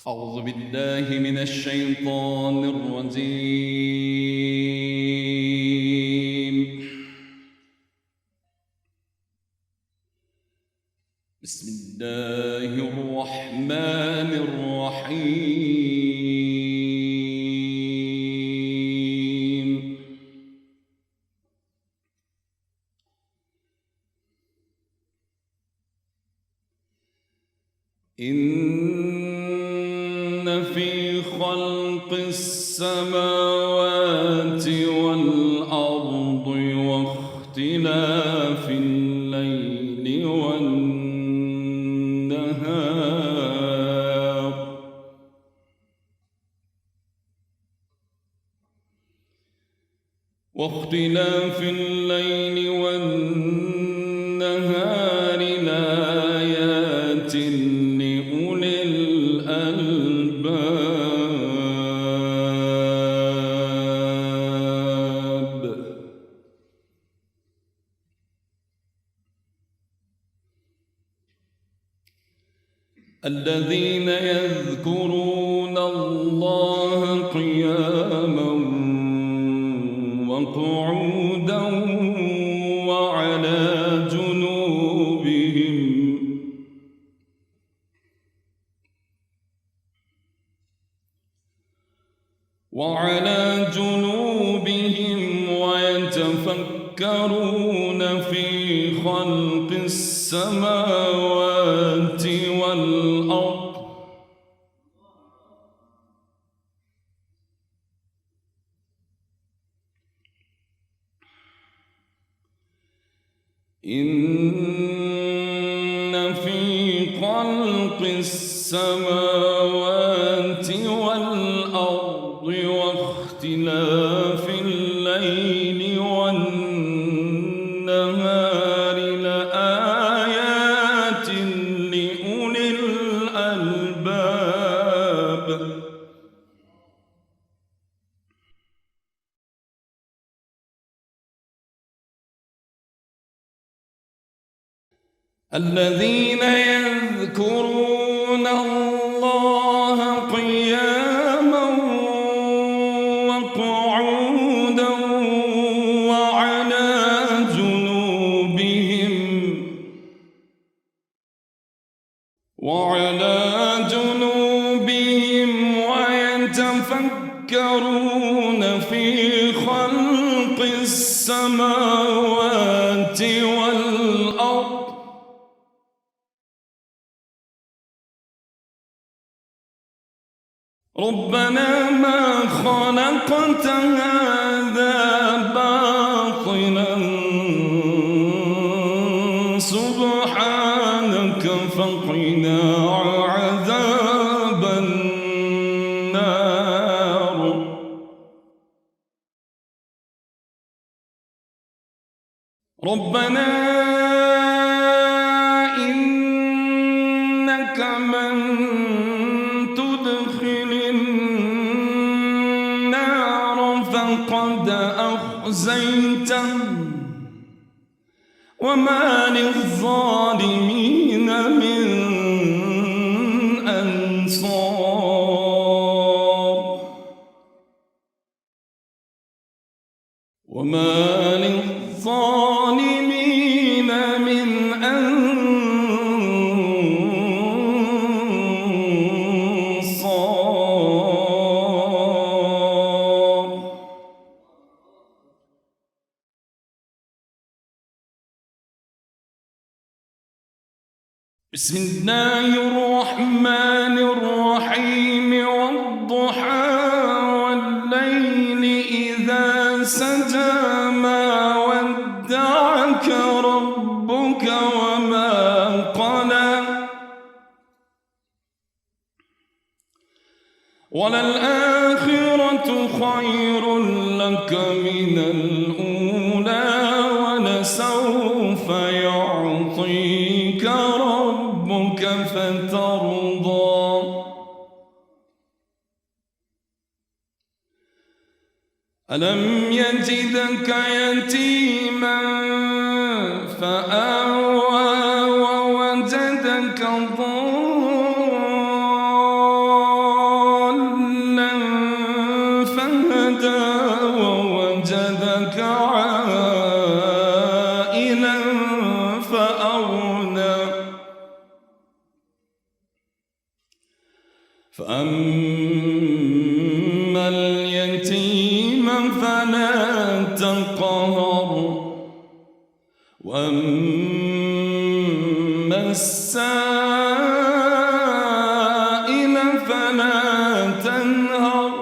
أعوذ بالله من الشيطان الرجيم. بسم الله الرحمن الرحيم. إن في خلق السماوات والأرض واختلاف الليل والنهار لآيات لأولي الألباب. الذين يذكرون الله قياما وقعودا وعلى جنوبهم ويتفكرون في خلق السماوات والأرض إن في خلق السماوات والأرض واختلاف الليل والنهار لآيات لأولي الألباب. الذين يذكرون الله قياما وقعودا وعلى جنوبهم ويتفكرون في خلق السماوات والأرض ربنا ما خلقت هذا باطلا سبحانك فقنا عذاب النار. ربنا إنك من تدخل النار فقد أخزيته وما للظالمين من أنصار. بسم الله الرحمن الرحيم. والضحى والليل إذا سجى ما ودعك ربك وما قلى وللآخرة خير لك من الأولى ولسوف يعطيك ربك فترضى. ألم يجدك يتيما فآوى ووجدك ضالا فأما اليتيم فلا تقهر وأما السائل فلا تنهر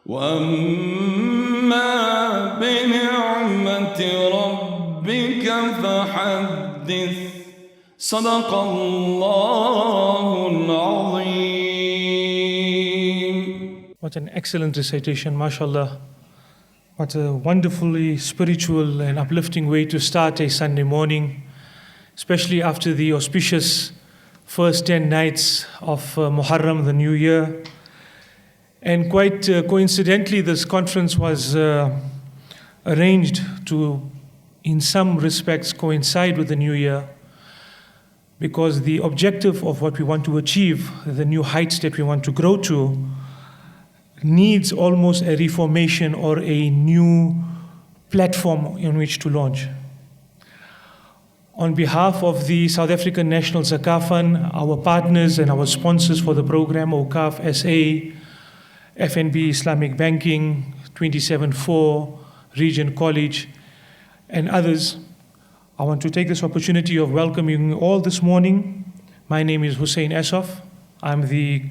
وأما بنعمة ربك فحدث صدق الله العظيم. What an excellent recitation, mashallah. What a wonderfully spiritual and uplifting way to start a Sunday morning, especially after the auspicious first 10 nights of Muharram, the new year. And quite coincidentally, this conference was arranged to, in some respects, coincide with the new year, because the objective of what we want to achieve, the new heights that we want to grow to, needs almost a reformation or a new platform in which to launch. On behalf of the South African National Zakah Fund, our partners and our sponsors for the program, Awqaf SA, FNB Islamic Banking, 27-4, Regent College, and others, I want to take this opportunity of welcoming you all this morning. My name is Hussein Asaf. I'm the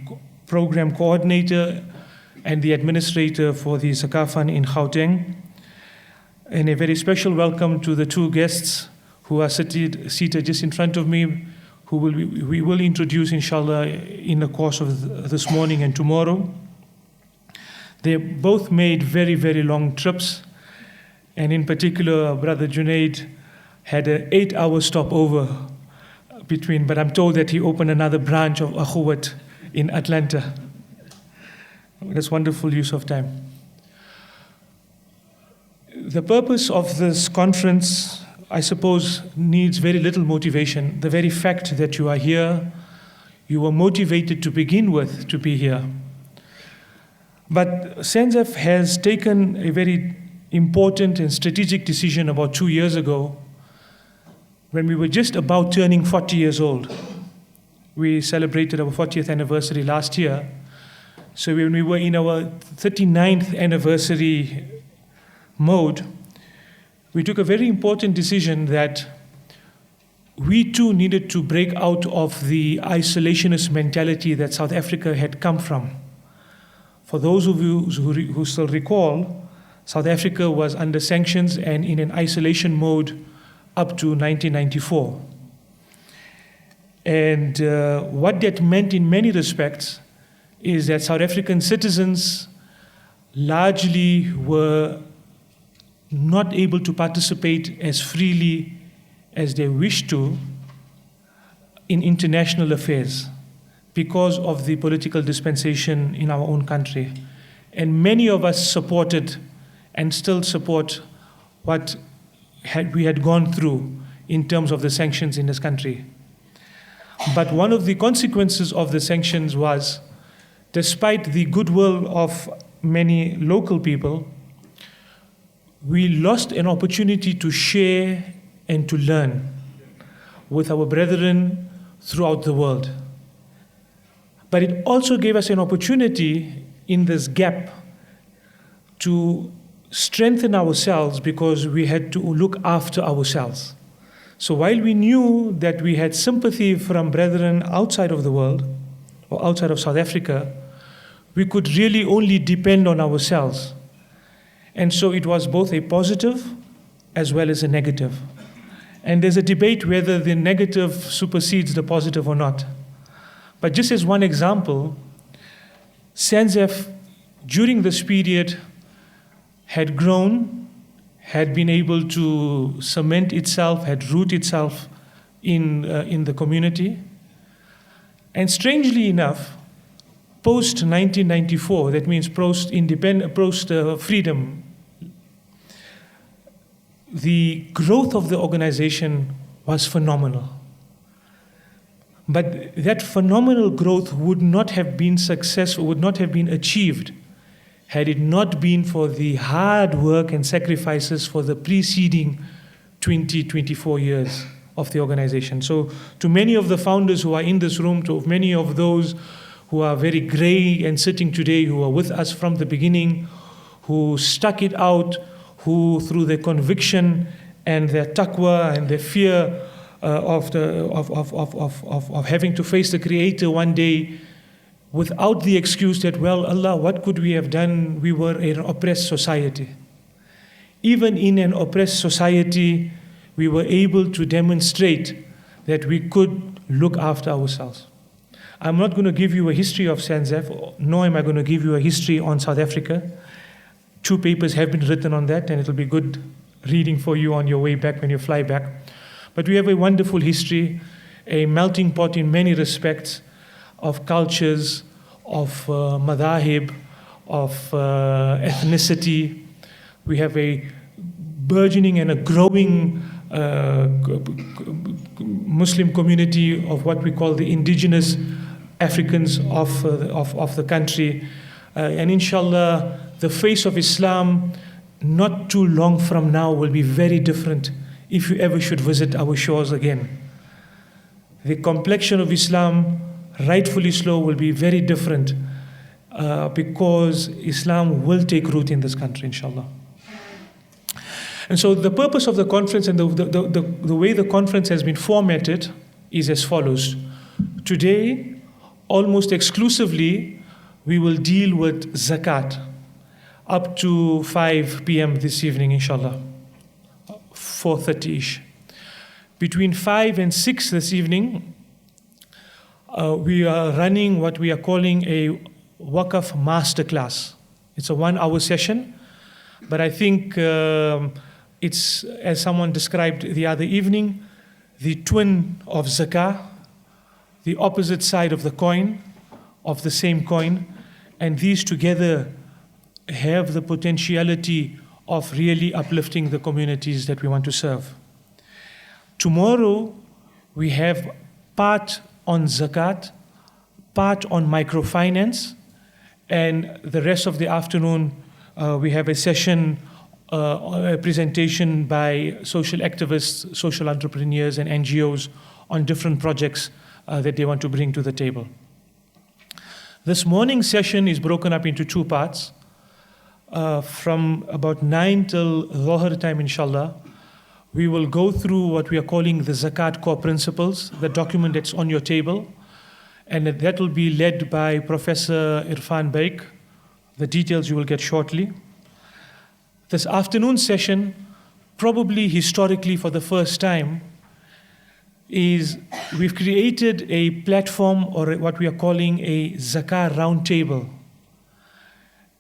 program coordinator and the administrator for the Zakah Fund in Gauteng. And a very special welcome to the two guests who are seated just in front of me, who we will introduce, inshallah, in the course of this morning and tomorrow. They both made very, very long trips. And in particular, Brother Junaid had an 8-hour stopover between, but I'm told that he opened another branch of Akuwat in Atlanta. That's wonderful use of time. The purpose of this conference, I suppose, needs very little motivation. The very fact that you are here, you were motivated to begin with to be here. But SENZF has taken a very important and strategic decision about 2 years ago, when we were just about turning 40 years old. We celebrated our 40th anniversary last year. So when we were in our 39th anniversary mode, we took a very important decision that we too needed to break out of the isolationist mentality that South Africa had come from. For those of you who still recall, South Africa was under sanctions and in an isolation mode up to 1994. And what that meant in many respects is that South African citizens largely were not able to participate as freely as they wished to in international affairs because of the political dispensation in our own country. And many of us supported and still support what we had gone through in terms of the sanctions in this country. But one of the consequences of the sanctions was, despite the goodwill of many local people, we lost an opportunity to share and to learn with our brethren throughout the world. But it also gave us an opportunity in this gap to strengthen ourselves, because we had to look after ourselves. So while we knew that we had sympathy from brethren outside of the world, or outside of South Africa, we could really only depend on ourselves. And so it was both a positive as well as a negative. And there's a debate whether the negative supersedes the positive or not. But just as one example, SENZF during this period had grown, had been able to cement itself, had root itself in the community. And strangely enough, post-1994, that means post-freedom, the growth of the organization was phenomenal. But that phenomenal growth would not have been successful, would not have been achieved had it not been for the hard work and sacrifices for the preceding 24 years of the organization. So to many of the founders who are in this room, to many of those who are very grey and sitting today, who are with us from the beginning, who stuck it out, who through their conviction and their taqwa and their fear of having to face the Creator one day, without the excuse that, well, Allah, what could we have done? We were an oppressed society. Even in an oppressed society, we were able to demonstrate that we could look after ourselves. I'm not going to give you a history of Sanzef, nor am I going to give you a history on South Africa. 2 papers have been written on that, and it'll be good reading for you on your way back when you fly back. But we have a wonderful history, a melting pot in many respects of cultures, of madahib, of ethnicity. We have a burgeoning and a growing Muslim community of what we call the indigenous Africans of the country. And inshallah, the face of Islam not too long from now will be very different if you ever should visit our shores again. The complexion of Islam, rightfully so, will be very different because Islam will take root in this country, inshallah. And so the purpose of the conference and the way the conference has been formatted is as follows. Today, almost exclusively, we will deal with Zakat up to 5 p.m. this evening, inshallah, 4:30-ish. Between 5 and 6 this evening, we are running what we are calling a Awqaf masterclass. It's a 1-hour session, but I think it's, as someone described the other evening, the twin of Zakah, the opposite side of the coin, of the same coin, and these together have the potentiality of really uplifting the communities that we want to serve. Tomorrow, we have part on Zakat, part on microfinance, and the rest of the afternoon, we have a session, a presentation by social activists, social entrepreneurs, and NGOs on different projects that they want to bring to the table. This morning's session is broken up into 2 parts. From about 9 till Dhuhr time, inshallah, we will go through what we are calling the Zakat Core Principles, the document that's on your table, and that will be led by Professor Irfan Beik. The details you will get shortly. This afternoon session, probably historically for the first time, is we've created a platform, or what we are calling a Zakah roundtable.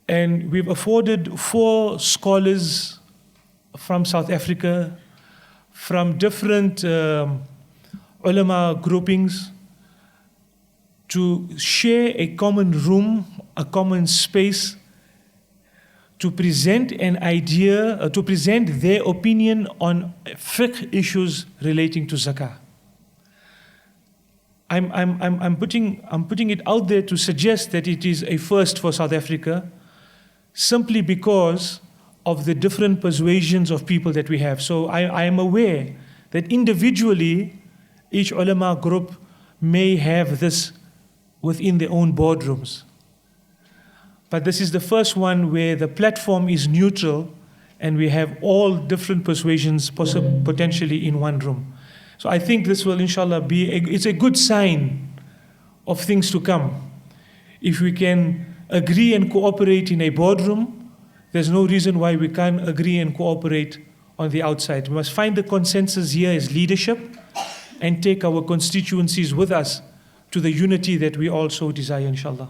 And we've afforded 4 scholars from South Africa, from different ulama groupings, to share a common room, a common space, to present an idea, to present their opinion on fiqh issues relating to zakah. I'm putting it out there to suggest that it is a first for South Africa, simply because of the different persuasions of people that we have. So I am aware that individually, each ulama group may have this within their own boardrooms. But this is the first one where the platform is neutral and we have all different persuasions potentially in one room. So I think this will inshallah it's a good sign of things to come. If we can agree and cooperate in a boardroom, there's no reason why we can't agree and cooperate on the outside. We must find the consensus here as leadership and take our constituencies with us to the unity that we also desire, inshallah.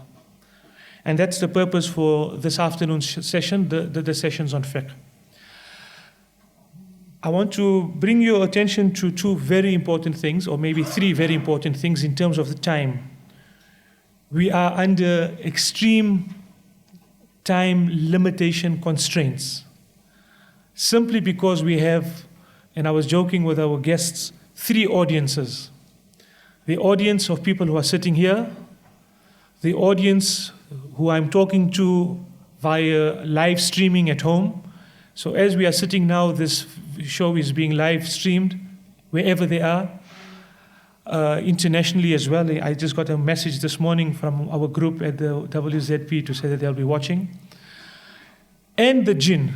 And that's the purpose for this afternoon's session, the sessions on fiqh. I want to bring your attention to 2 very important things, or maybe 3 very important things in terms of the time. We are under extreme time limitation constraints, simply because we have, and I was joking with our guests, 3 audiences. The audience of people who are sitting here, the audience who I'm talking to via live streaming at home. So as we are sitting now, this show is being live streamed wherever they are. internationally as well. I just got a message this morning from our group at the WZP to say that they'll be watching. And the jinn.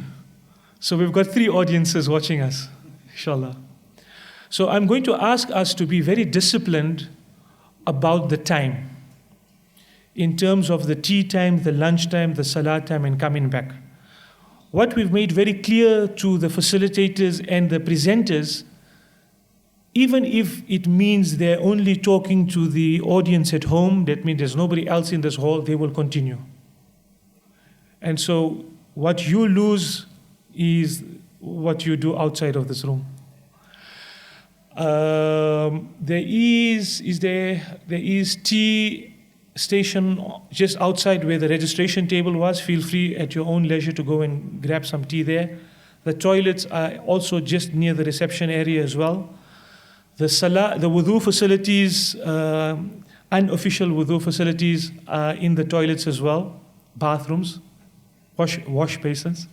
So we've got 3 audiences watching us, inshallah. So I'm going to ask us to be very disciplined about the time, in terms of the tea time, the lunch time, the salah time, and coming back. What we've made very clear to the facilitators and the presenters, even if it means they're only talking to the audience at home, that means there's nobody else in this hall, they will continue. And so what you lose is what you do outside of this room. There is tea station just outside where the registration table was. Feel free at your own leisure to go and grab some tea there. The toilets are also just near the reception area as well. The wudu facilities, unofficial wudu facilities are in the toilets as well, bathrooms, wash basins.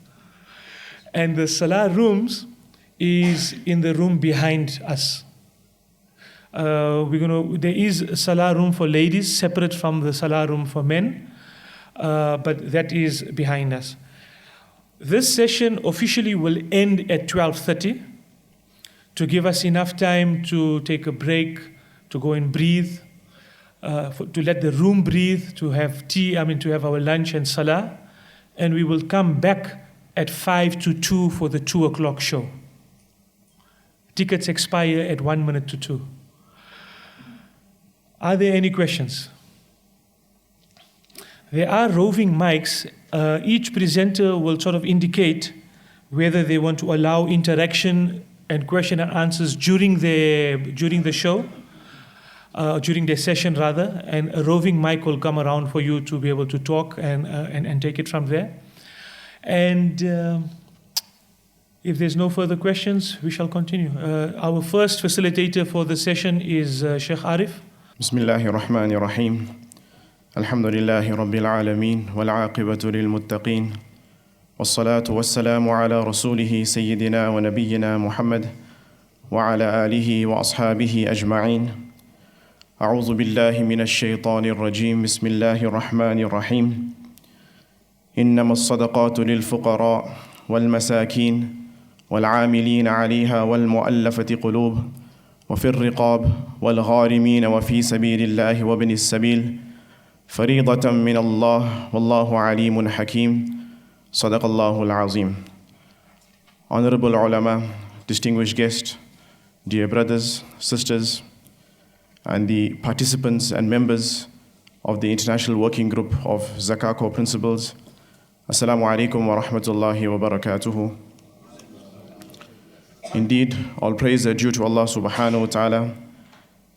And the salah rooms is in the room behind us. There is a salah room for ladies separate from the salah room for men, but that is behind us. This session officially will end at 12:30 to give us enough time to take a break, to go and breathe, to let the room breathe, to have to have our lunch and salah, and we will come back at 1:55 to 2 for the 2 o'clock show. Tickets expire at 1 minute to 2. Are there any questions? There are roving mics. Each presenter will sort of indicate whether they want to allow interaction and question and answers during the show, during their session rather, and a roving mic will come around for you to be able to talk and take it from there. And if there's no further questions, we shall continue. Our first facilitator for the session is Sheikh Arif. Bismillahir Rahmanir Rahim. Alhamdulillahi Rabbil Alameen. Wal aqibatu lil muttaqeen. Wassalatu wassalamu ala rasulihi Sayyidina wa Nabiyyina Muhammad wa ala alihi wa ashabihi ajma'een. A'udhu billahi minash shaitanir rajim. Bismillahir Rahmanir Rahim. إنما الصدقات للفقراء والمساكين والعاملين عليها والمؤلفة قلوب وفي الرقاب والغارمين وفي سبيل الله وابن السبيل فريضة من الله والله عليم حكيم صدق الله العظيم. Honorable ulama, distinguished guests, dear brothers, sisters, and the participants and members of the International Working Group of Zakah Core Principles, Assalamu alaikum wa rahmatullahi wa barakatuhu. Indeed, all praise are due to Allah subhanahu wa ta'ala.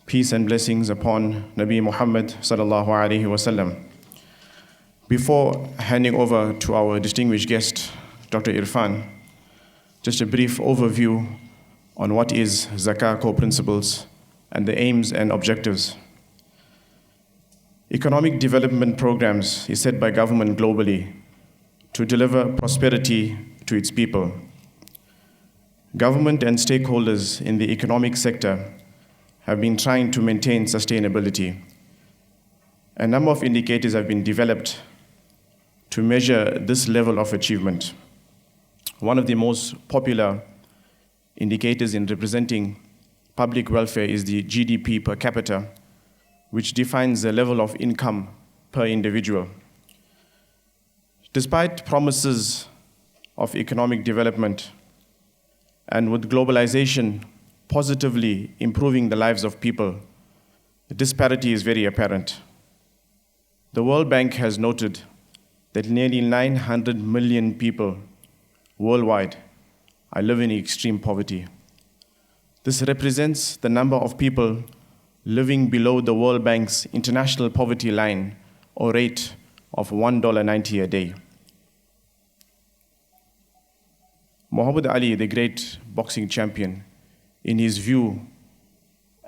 Peace and blessings upon Nabi Muhammad sallallahu alayhi wa sallam. Before handing over to our distinguished guest, Dr. Irfan, just a brief overview on what is Zakah Core Principles and the aims and objectives. Economic development programs is set by government globally to deliver prosperity to its people. Government and stakeholders in the economic sector have been trying to maintain sustainability. A number of indicators have been developed to measure this level of achievement. One of the most popular indicators in representing public welfare is the GDP per capita, which defines the level of income per individual. Despite promises of economic development, and with globalization positively improving the lives of people, the disparity is very apparent. The World Bank has noted that nearly 900 million people worldwide are living in extreme poverty. This represents the number of people living below the World Bank's international poverty line or rate of $1.90 a day. Muhammad Ali, the great boxing champion, in his view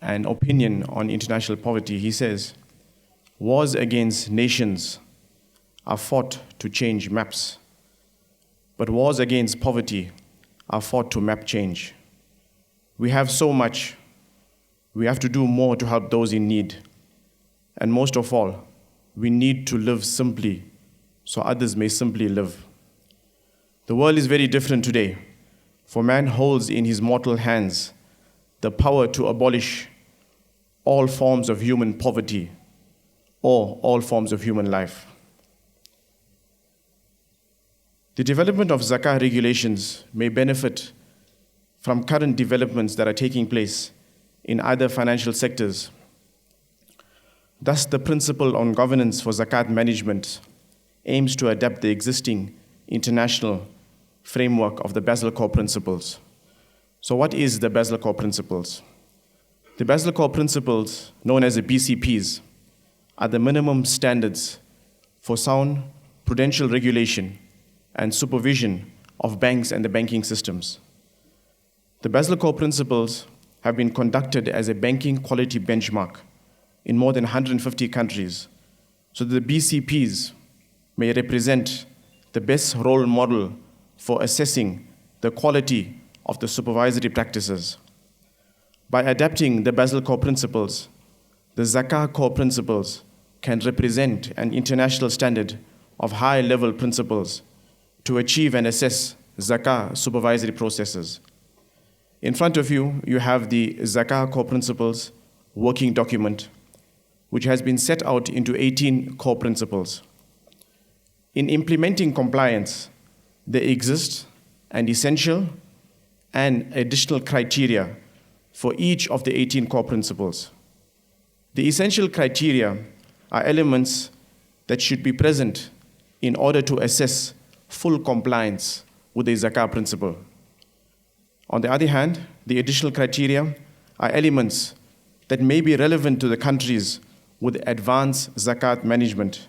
and opinion on international poverty, he says, wars against nations are fought to change maps, but wars against poverty are fought to map change. We have so much, we have to do more to help those in need. And most of all, we need to live simply so others may simply live. The world is very different today, for man holds in his mortal hands the power to abolish all forms of human poverty or all forms of human life. The development of Zakah regulations may benefit from current developments that are taking place in other financial sectors. Thus, the principle on governance for Zakat management aims to adapt the existing international framework of the Basel Core Principles. So what is the Basel Core Principles? The Basel Core Principles, known as the BCPs, are the minimum standards for sound prudential regulation and supervision of banks and the banking systems. The Basel Core Principles have been conducted as a banking quality benchmark in more than 150 countries, so that the BCPs may represent the best role model for assessing the quality of the supervisory practices. By adapting the Basel Core Principles, the Zakah Core Principles can represent an international standard of high-level principles to achieve and assess Zakah supervisory processes. In front of you, you have the Zakah Core Principles working document, which has been set out into 18 core principles. In implementing compliance, there exist an essential and additional criteria for each of the 18 core principles. The essential criteria are elements that should be present in order to assess full compliance with the Zakah principle. On the other hand, the additional criteria are elements that may be relevant to the countries with advanced Zakat management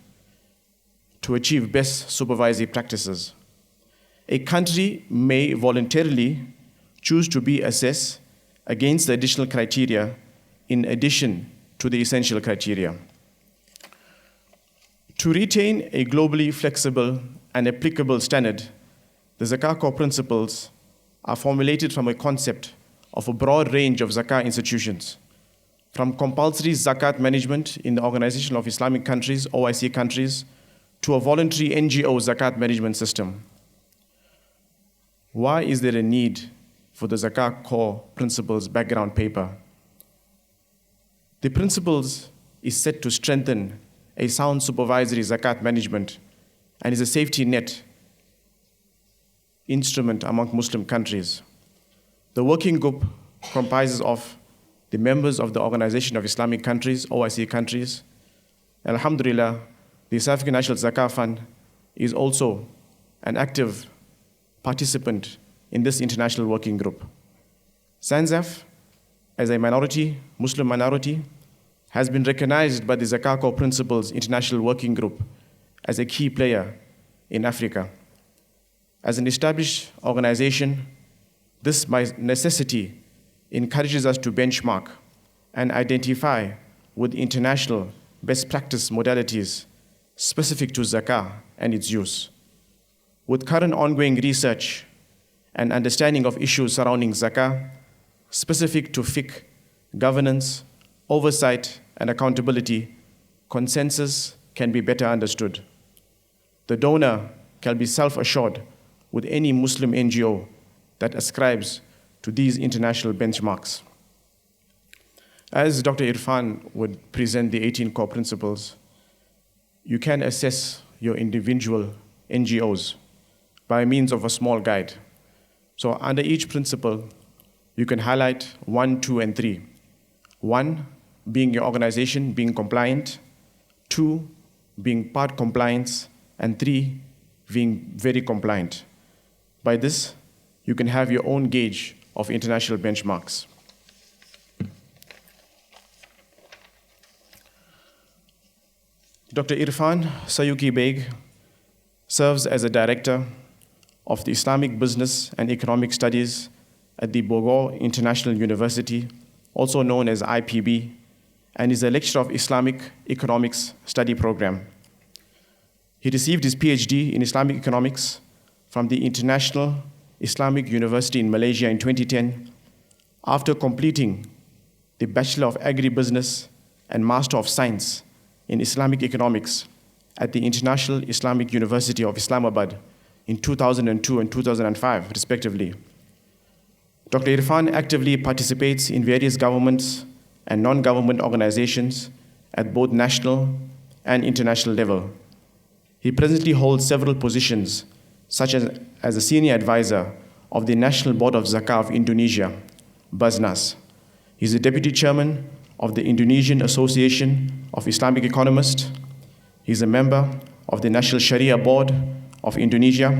to achieve best supervisory practices. A country may voluntarily choose to be assessed against the additional criteria in addition to the essential criteria. To retain a globally flexible and applicable standard, the Zakah Core Principles are formulated from a concept of a broad range of Zakah institutions, from compulsory Zakat management in the Organisation of Islamic Countries, OIC countries, to a voluntary NGO Zakat management system. Why is there a need for the Zakah Core Principles background paper? The principles is set to strengthen a sound supervisory Zakat management and is a safety net instrument among Muslim countries. The working group comprises of the members of the Organisation of Islamic Countries, OIC countries. Alhamdulillah, the South African National Zakah Fund is also an active participant in this international working group. SANZAF, as a minority, Muslim minority, has been recognized by the Zakah Core Principles International Working Group as a key player in Africa. As an established organization, this by necessity encourages us to benchmark and identify with international best practice modalities specific to Zakah and its use. With current ongoing research and understanding of issues surrounding Zakah, specific to Fiqh, governance, oversight, and accountability, consensus can be better understood. The donor can be self-assured with any Muslim NGO that ascribes to these international benchmarks. As Dr. Irfan would present the 18 core principles, you can assess your individual NGOs by means of a small guide. So under each principle, you can highlight 1, 2, and 3. 1, being your organization being compliant. 2, being part compliance. And 3, being very compliant. By this, you can have your own gauge of international benchmarks. Dr. Irfan Syauqi Beik serves as a director of the Islamic Business and Economic Studies at the Bogor International University, also known as IPB, and is a lecturer of Islamic Economics Study Program. He received his PhD in Islamic Economics from the International Islamic University in Malaysia in 2010 after completing the Bachelor of Agribusiness and Master of Science in Islamic Economics at the International Islamic University of Islamabad in 2002 and 2005, respectively. Dr. Irfan actively participates in various governments and non-government organizations at both national and international level. He presently holds several positions, such as a senior advisor of the National Board of Zakah of Indonesia, Baznas. He is the deputy chairman of the Indonesian Association of Islamic Economists. He is a member of the National Sharia Board of Indonesia.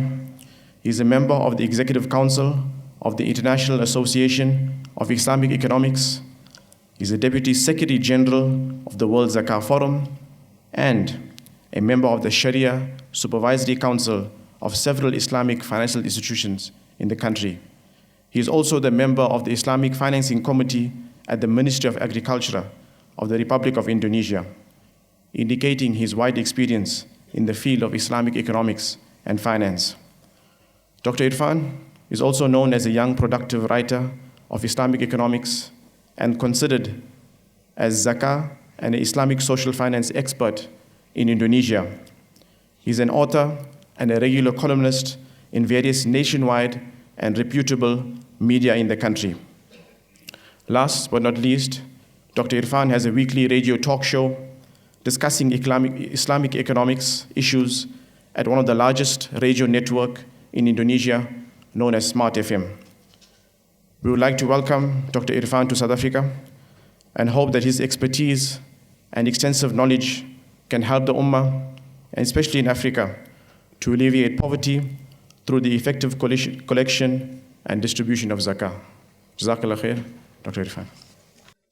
He is a member of the Executive Council of the International Association of Islamic Economics. He is a Deputy Secretary General of the World Zakah Forum and a member of the Sharia Supervisory Council of several Islamic financial institutions in the country. He is also the member of the Islamic Financing Committee at the Ministry of Agriculture of the Republic of Indonesia, indicating his wide experience in the field of Islamic economics and finance. Dr. Irfan is also known as a young productive writer of Islamic economics and considered as Zakah and an Islamic social finance expert in Indonesia. He's an author and a regular columnist in various nationwide and reputable media in the country. Last but not least, Dr. Irfan has a weekly radio talk show discussing Islamic economics issues at one of the largest radio network in Indonesia, known as Smart FM. We would like to welcome Dr. Irfan to South Africa and hope that his expertise and extensive knowledge can help the Ummah, and especially in Africa, to alleviate poverty through the effective collection and distribution of Zakah. Jazakallah khair, Dr. Irfan.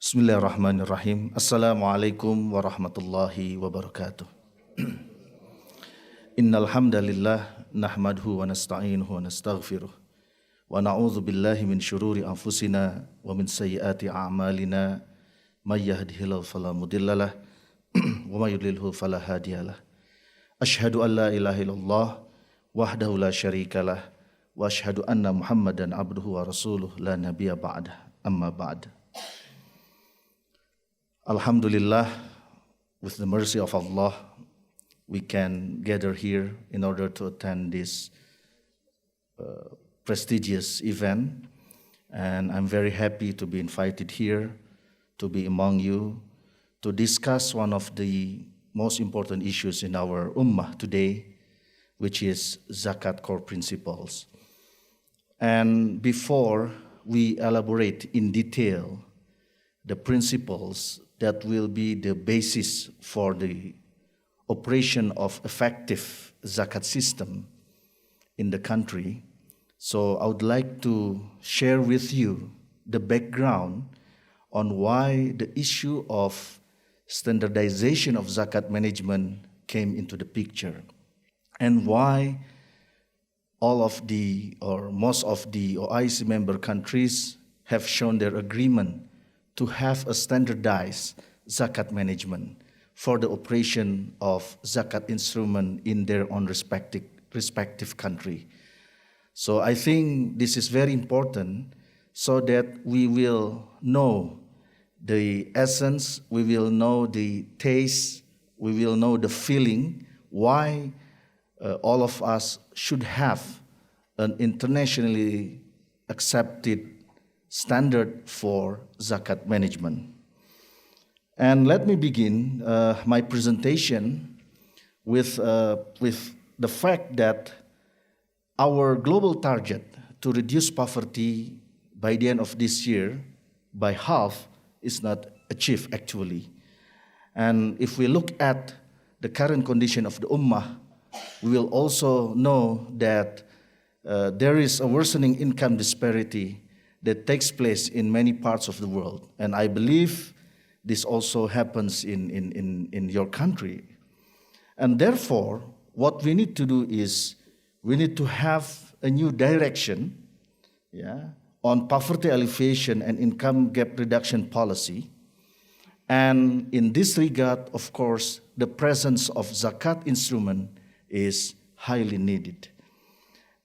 Bismillahirrahmanirrahim. Assalamualaikum warahmatullahi wabarakatuh. Innal hamdalillah nahmaduhu wa nasta'inuhu wa nastaghfiruh wa na'udzu billahi min shururi anfusina wa min sayyiati a'malina may yahdihillahu fala mudhillalah wa may yudlilhu fala hadiyalah. Ashhadu an la ilaha illallah wahdahu la syarikalah wa ashhadu anna Muhammadan abduhu wa rasuluh la nabiyya ba'dah. Amma ba'd. Alhamdulillah, with the mercy of Allah, we can gather here in order to attend this prestigious event. And I'm very happy to be invited here, to be among you, to discuss one of the most important issues in our ummah today, which is Zakat Core Principles. And before we elaborate in detail the principles that will be the basis for the operation of effective Zakat system in the country, so I would like to share with you the background on why the issue of standardization of Zakat management came into the picture, and why all of the, or most of the OIC member countries have shown their agreement to have a standardized Zakat management for the operation of Zakat instrument in their own respective country. So I think this is very important so that we will know the essence, we will know the taste, we will know the feeling, why all of us should have an internationally accepted standard for Zakat management. And let me begin my presentation with the fact that our global target to reduce poverty by the end of this year by half is not achieved actually. And if we look at the current condition of the Ummah, we will also know that there is a worsening income disparity that takes place in many parts of the world. And I believe this also happens in your country. And therefore, what we need to do is we need to have a new direction on poverty alleviation and income gap reduction policy. And in this regard, of course, the presence of Zakat instrument is highly needed.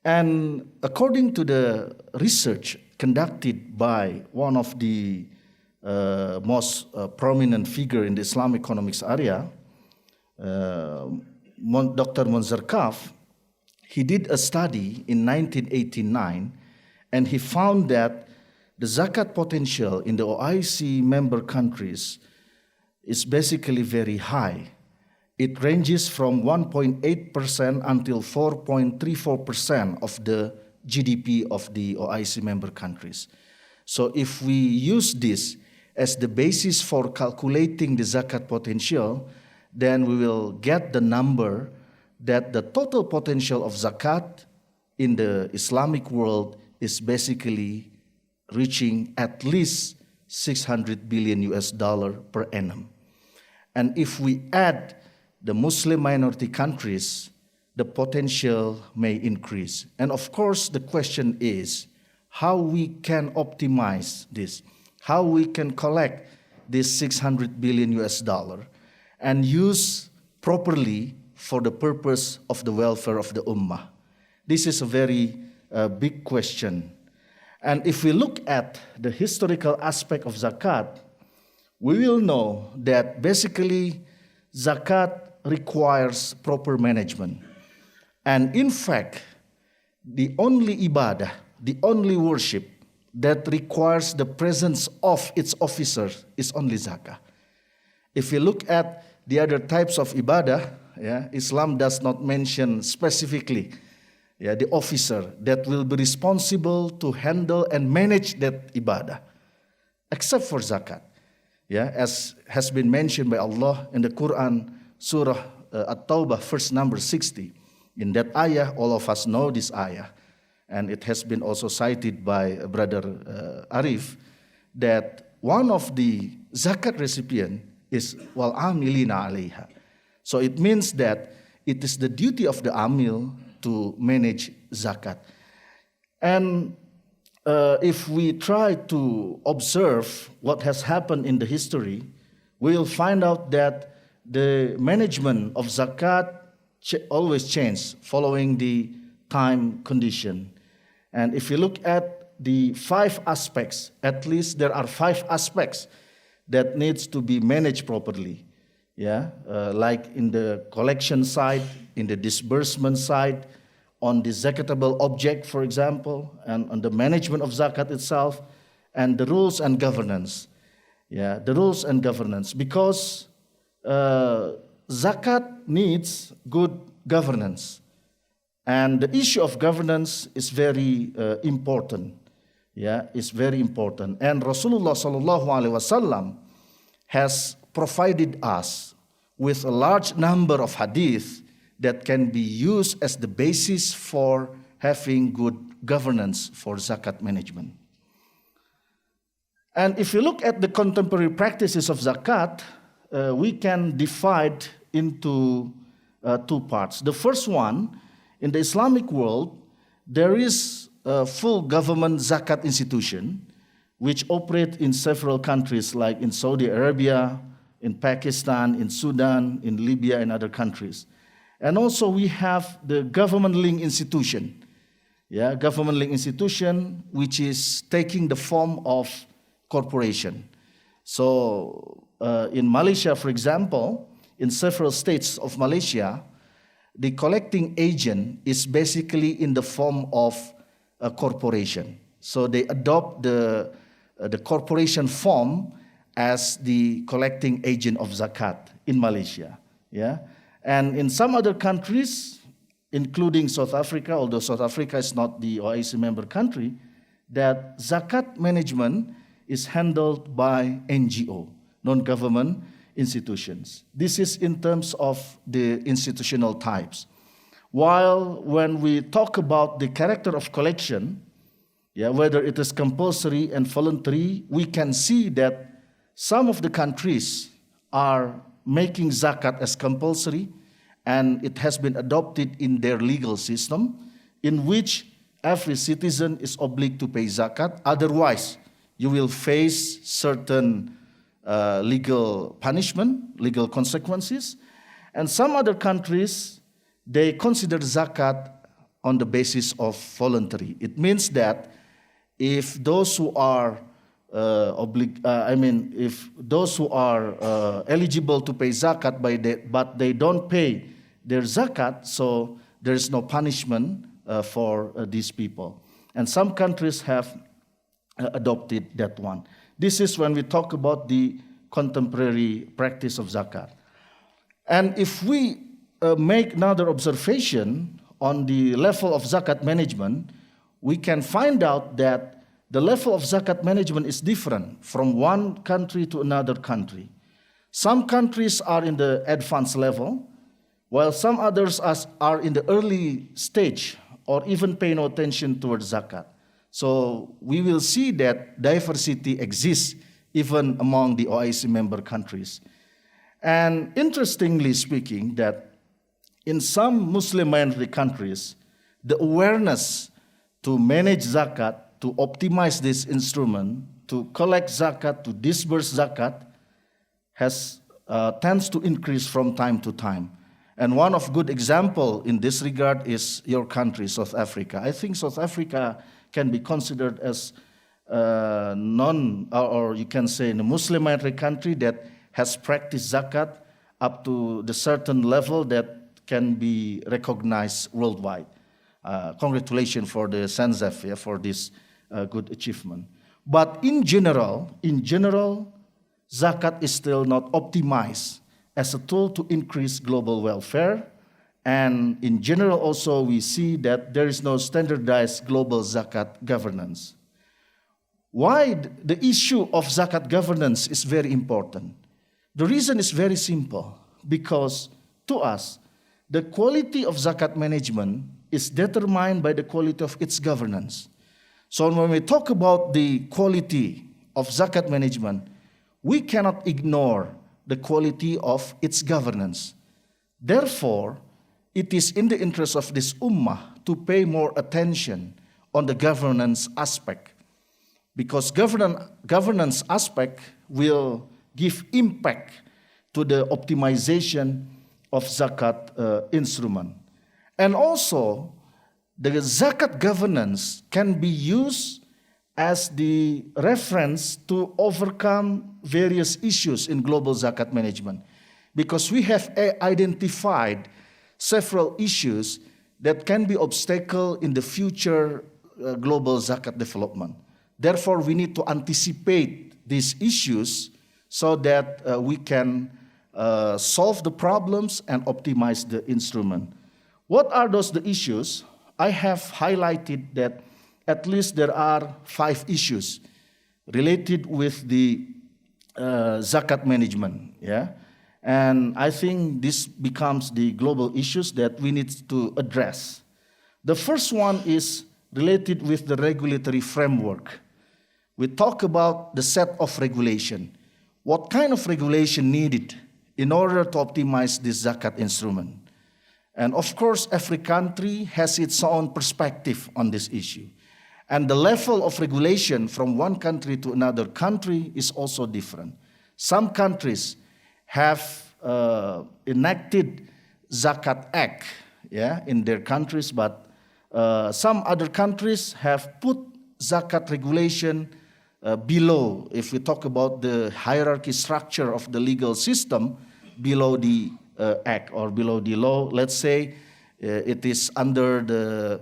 And according to the research conducted by one of the most prominent figure in the Islamic economics area, Dr. Zakah, he did a study in 1989, and he found that the zakat potential in the OIC member countries is basically very high. It ranges from 1.8% until 4.34% of the GDP of the OIC member countries. So if we use this as the basis for calculating the zakat potential, then we will get the number that the total potential of zakat in the Islamic world is basically reaching at least $600 billion per annum. And if we add the Muslim minority countries, the potential may increase. And of course, the question is how we can optimize this, how we can collect this $600 billion and use properly for the purpose of the welfare of the ummah. This is a very big question. And if we look at the historical aspect of zakat, we will know that basically zakat requires proper management. And in fact, the only ibadah, the only worship that requires the presence of its officers is only zakah. If you look at the other types of ibadah, Islam does not mention specifically the officer that will be responsible to handle and manage that ibadah, except for zakat. As has been mentioned by Allah in the Quran, Surah At-Tawbah, verse number 60. In that ayah, all of us know this ayah, and it has been also cited by Brother Arif, that one of the zakat recipient is wal amilina alayha. So it means that it is the duty of the amil to manage zakat. And if we try to observe what has happened in the history, we will find out that the management of zakat always changes following the time condition. And if you look at the 5 aspects, at least there are 5 aspects that needs to be managed properly. Like in the collection side, in the disbursement side, on the zakatable object, for example, and on the management of zakat itself, and the rules and governance. The rules and governance, because zakat needs good governance. And the issue of governance is very important. It's very important. And Rasulullah sallallahu alaihi wasallam has provided us with a large number of hadith that can be used as the basis for having good governance for zakat management. And if you look at the contemporary practices of zakat, we can divide into 2 parts. The first one, in the Islamic world, there is a full government zakat institution which operate in several countries, like in Saudi Arabia, in Pakistan, in Sudan, in Libya, and other countries. And also we have the government-linked institution, government-linked institution which is taking the form of corporation. So in Malaysia, for example, in several states of Malaysia, the collecting agent is basically in the form of a corporation. So they adopt the corporation form as the collecting agent of zakat in Malaysia. And in some other countries, including South Africa, although South Africa is not the OIC member country, that zakat management is handled by NGO, non-government institutions. This is in terms of the institutional types. While when we talk about the character of collection, whether it is compulsory and voluntary, we can see that some of the countries are making zakat as compulsory, and it has been adopted in their legal system, in which every citizen is obliged to pay zakat. Otherwise, you will face certain legal punishment, legal consequences. And some other countries, they consider zakat on the basis of voluntary. It means that if those who are if those who are eligible to pay zakat but they don't pay their zakat, so there is no punishment for these people. And some countries have adopted that one. This is when we talk about the contemporary practice of zakat. And if we make another observation on the level of zakat management, we can find out that the level of zakat management is different from one country to another country. Some countries are in the advanced level, while some others are in the early stage or even pay no attention towards zakat. So we will see that diversity exists even among the OIC member countries. And interestingly speaking, that in some Muslim minority countries, the awareness to manage zakat, to optimize this instrument, to collect zakat, to disburse zakat, tends to increase from time to time. And one of good example in this regard is your country, South Africa. I think South Africa can be considered as or you can say in a Muslim minority country that has practiced zakat up to the certain level that can be recognized worldwide. Congratulations for the SANZEF for this good achievement. But in general, zakat is still not optimized as a tool to increase global welfare. And in general also, we see that there is no standardized global zakat governance. Why the issue of zakat governance is very important? The reason is very simple, because to us, the quality of zakat management is determined by the quality of its governance. So when we talk about the quality of zakat management, we cannot ignore the quality of its governance. Therefore, it is in the interest of this ummah to pay more attention on the governance aspect, because governance aspect will give impact to the optimization of zakat instrument. And also, the zakat governance can be used as the reference to overcome various issues in global zakat management, because we have identified several issues that can be obstacle in the future global zakat development. Therefore, we need to anticipate these issues so that we can solve the problems and optimize the instrument. What are the issues? I have highlighted that at least there are 5 issues related with the zakat management. Yeah? And I think this becomes the global issues that we need to address. The first one is related with the regulatory framework. We talk about the set of regulation. What kind of regulation needed in order to optimize this zakat instrument? And of course, every country has its own perspective on this issue. And the level of regulation from one country to another country is also different. Some countries have enacted Zakat Act in their countries, but some other countries have put zakat regulation below, if we talk about the hierarchy structure of the legal system, below the act or below the law. Let's say it is under the,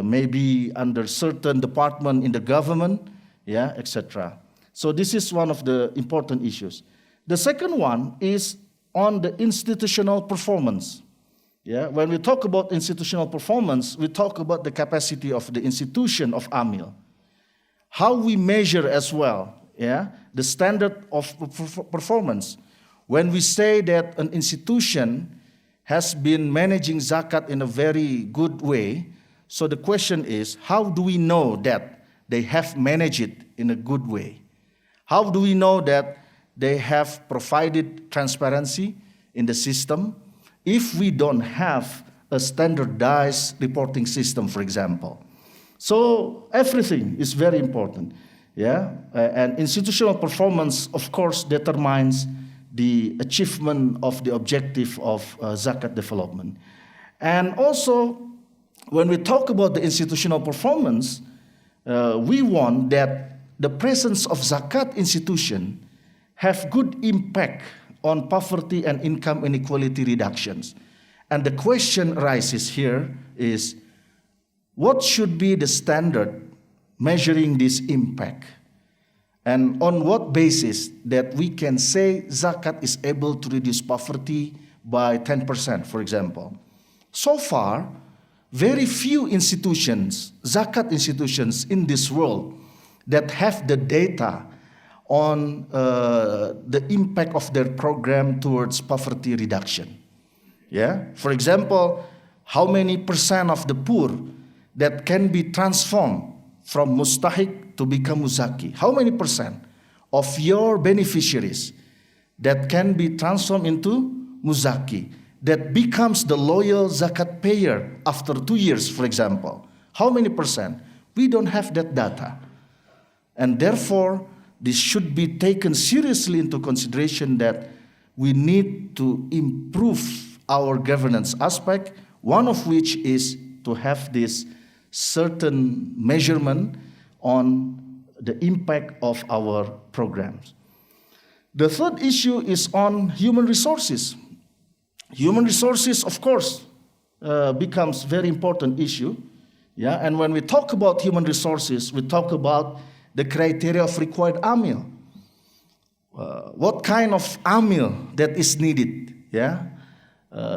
maybe under certain department in the government, etc. So this is one of the important issues. The second one is on the institutional performance. When we talk about institutional performance, we talk about the capacity of the institution of AMIL. How we measure as well, the standard of performance. When we say that an institution has been managing zakat in a very good way, so the question is, how do we know that they have managed it in a good way? How do we know that they have provided transparency in the system if we don't have a standardized reporting system, for example? So everything is very important, and institutional performance, of course, determines the achievement of the objective of zakat development. And also, when we talk about the institutional performance, we want that the presence of zakat institution have good impact on poverty and income inequality reductions. And the question arises here is, what should be the standard measuring this impact? And on what basis that we can say zakat is able to reduce poverty by 10%, for example? So far, very few institutions, zakat institutions in this world that have the data on the impact of their program towards poverty reduction. Yeah? For example, how many percent of the poor that can be transformed from mustahiq to become muzaki? How many percent of your beneficiaries that can be transformed into muzaki, that becomes the loyal zakat payer after 2 years, for example? How many percent? We don't have that data. And therefore, this should be taken seriously into consideration that we need to improve our governance aspect, one of which is to have this certain measurement on the impact of our programs. The third issue is on human resources. Human resources, of course, becomes very important issue. Yeah, and when we talk about human resources, we talk about the criteria of required amil. What kind of amil that is needed, yeah,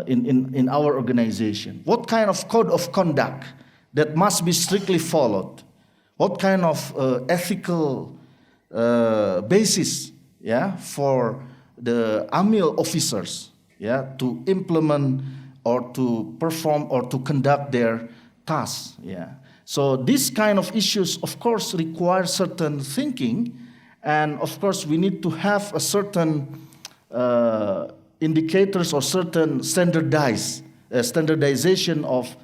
in our organization? What kind of code of conduct that must be strictly followed? What kind of ethical basis, yeah, for the amil officers, yeah, to implement or to perform or to conduct their tasks, yeah. So these kind of issues, of course, require certain thinking, and of course, we need to have a certain indicators or certain standardization of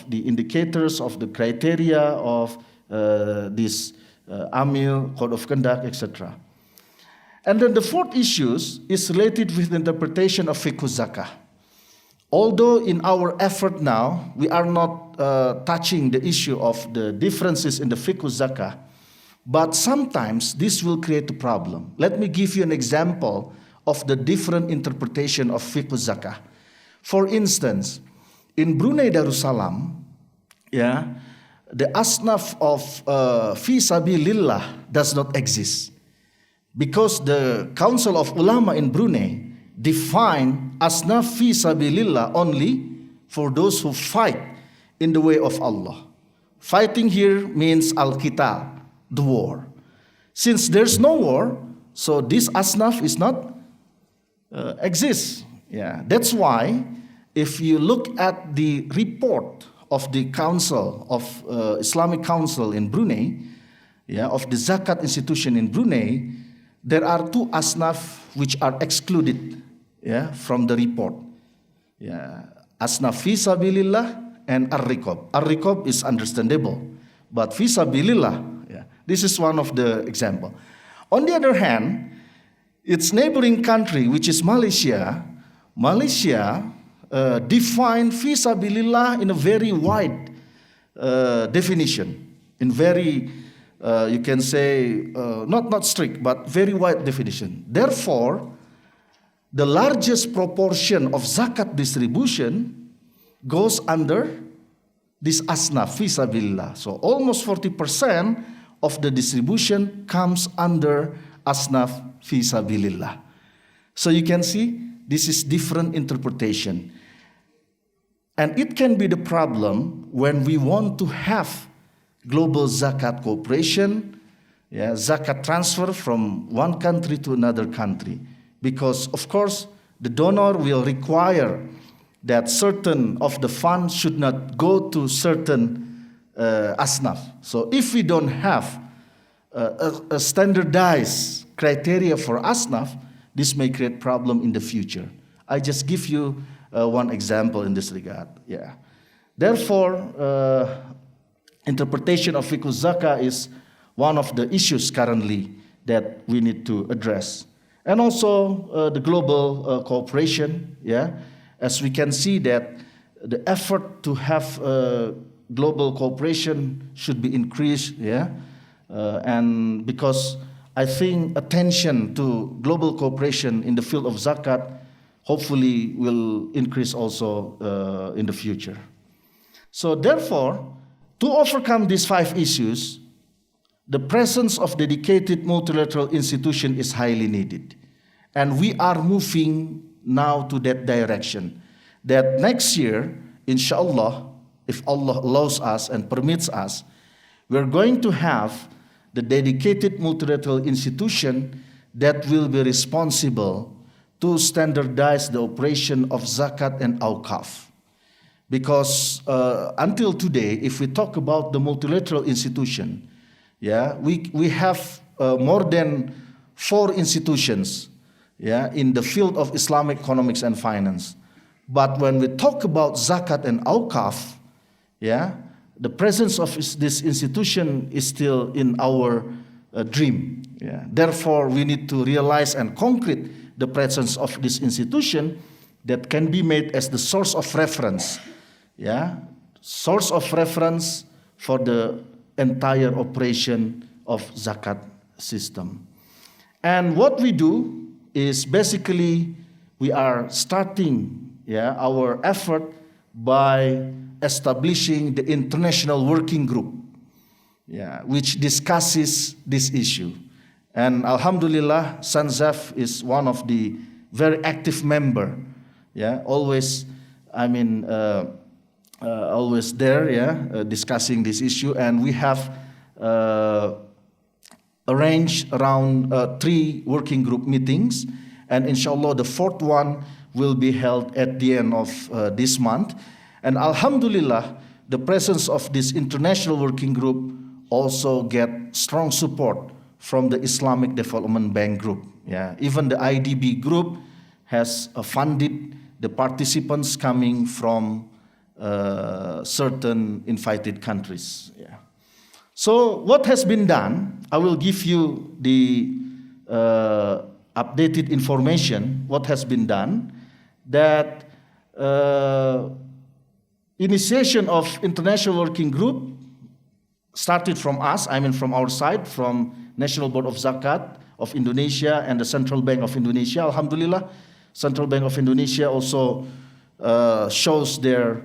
the indicators, of the criteria of this amil, code of conduct, etc. And then the fourth issue is related with the interpretation of fiqh zakah. Although in our effort now, we are not touching the issue of the differences in the fiqh zakah, but sometimes this will create a problem. Let me give you an example of the different interpretation of fiqh zakah. For instance, in Brunei Darussalam, yeah, the asnaf of fi sabilillah does not exist, because the Council of Ulama in Brunei define asnaf fi sabilillah only for those who fight in the way of Allah. Fighting here means al-qital, the war. Since there's no war, so this asnaf is not exists. Yeah, that's why if you look at the report of the Council of Islamic Council in Brunei, yeah, of the Zakat institution in Brunei, there are two asnaf which are excluded, yeah, from the report. Yeah, asnaf fi sabilillah and ar-riqab. Ar-riqab is understandable, but fi sabilillah, yeah, this is one of the example. On the other hand, its neighboring country, which is Malaysia, define fi sabilillah in a very wide definition, in very you can say not strict, but very wide definition. Therefore, the largest proportion of zakat distribution goes under this asnaf fi sabilillah. So almost 40% of the distribution comes under asnaf fi sabilillah. So you can see this is different interpretation. And it can be the problem when we want to have global zakat cooperation, yeah, zakat transfer from one country to another country. Because, of course, the donor will require that certain of the funds should not go to certain asnaf. So if we don't have a standardized criteria for asnaf, this may create problem in the future. I just give you one example in this regard. Yeah. Therefore, interpretation of fiqh zakah is one of the issues currently that we need to address. And also the global cooperation, yeah, as we can see that the effort to have global cooperation should be increased, yeah, And because I think attention to global cooperation in the field of zakat hopefully will increase also in the future. So therefore, to overcome these 5 issues, the presence of dedicated multilateral institution is highly needed. And we are moving now to that direction, that next year, inshallah, if Allah allows us and permits us, we're going to have the dedicated multilateral institution that will be responsible to standardize the operation of zakat and awqaf. Because until today, if we talk about the multilateral institution, we have more than 4 institutions in the field of Islamic economics and finance. But when we talk about zakat and awqaf, the presence of this institution is still in our dream. Therefore, we need to realize and concrete the presence of this institution that can be made as the source of reference, source of reference for the entire operation of zakat system. And what we do is basically we are starting our effort by establishing the International Working Group, which discusses this issue. And Alhamdulillah, SANZAF is one of the very active member, always there, discussing this issue. And we have arranged around 3 working group meetings, and inshallah the 4th one will be held at the end of this month. And Alhamdulillah, the presence of this international working group also get strong support from the Islamic Development Bank group. Even the IDB group has funded the participants coming from certain invited countries. So what has been done, I will give you the updated information, what has been done, that initiation of International Working Group started from us, from our side, from National Board of Zakat of Indonesia and the Central Bank of Indonesia. Alhamdulillah, Central Bank of Indonesia also shows their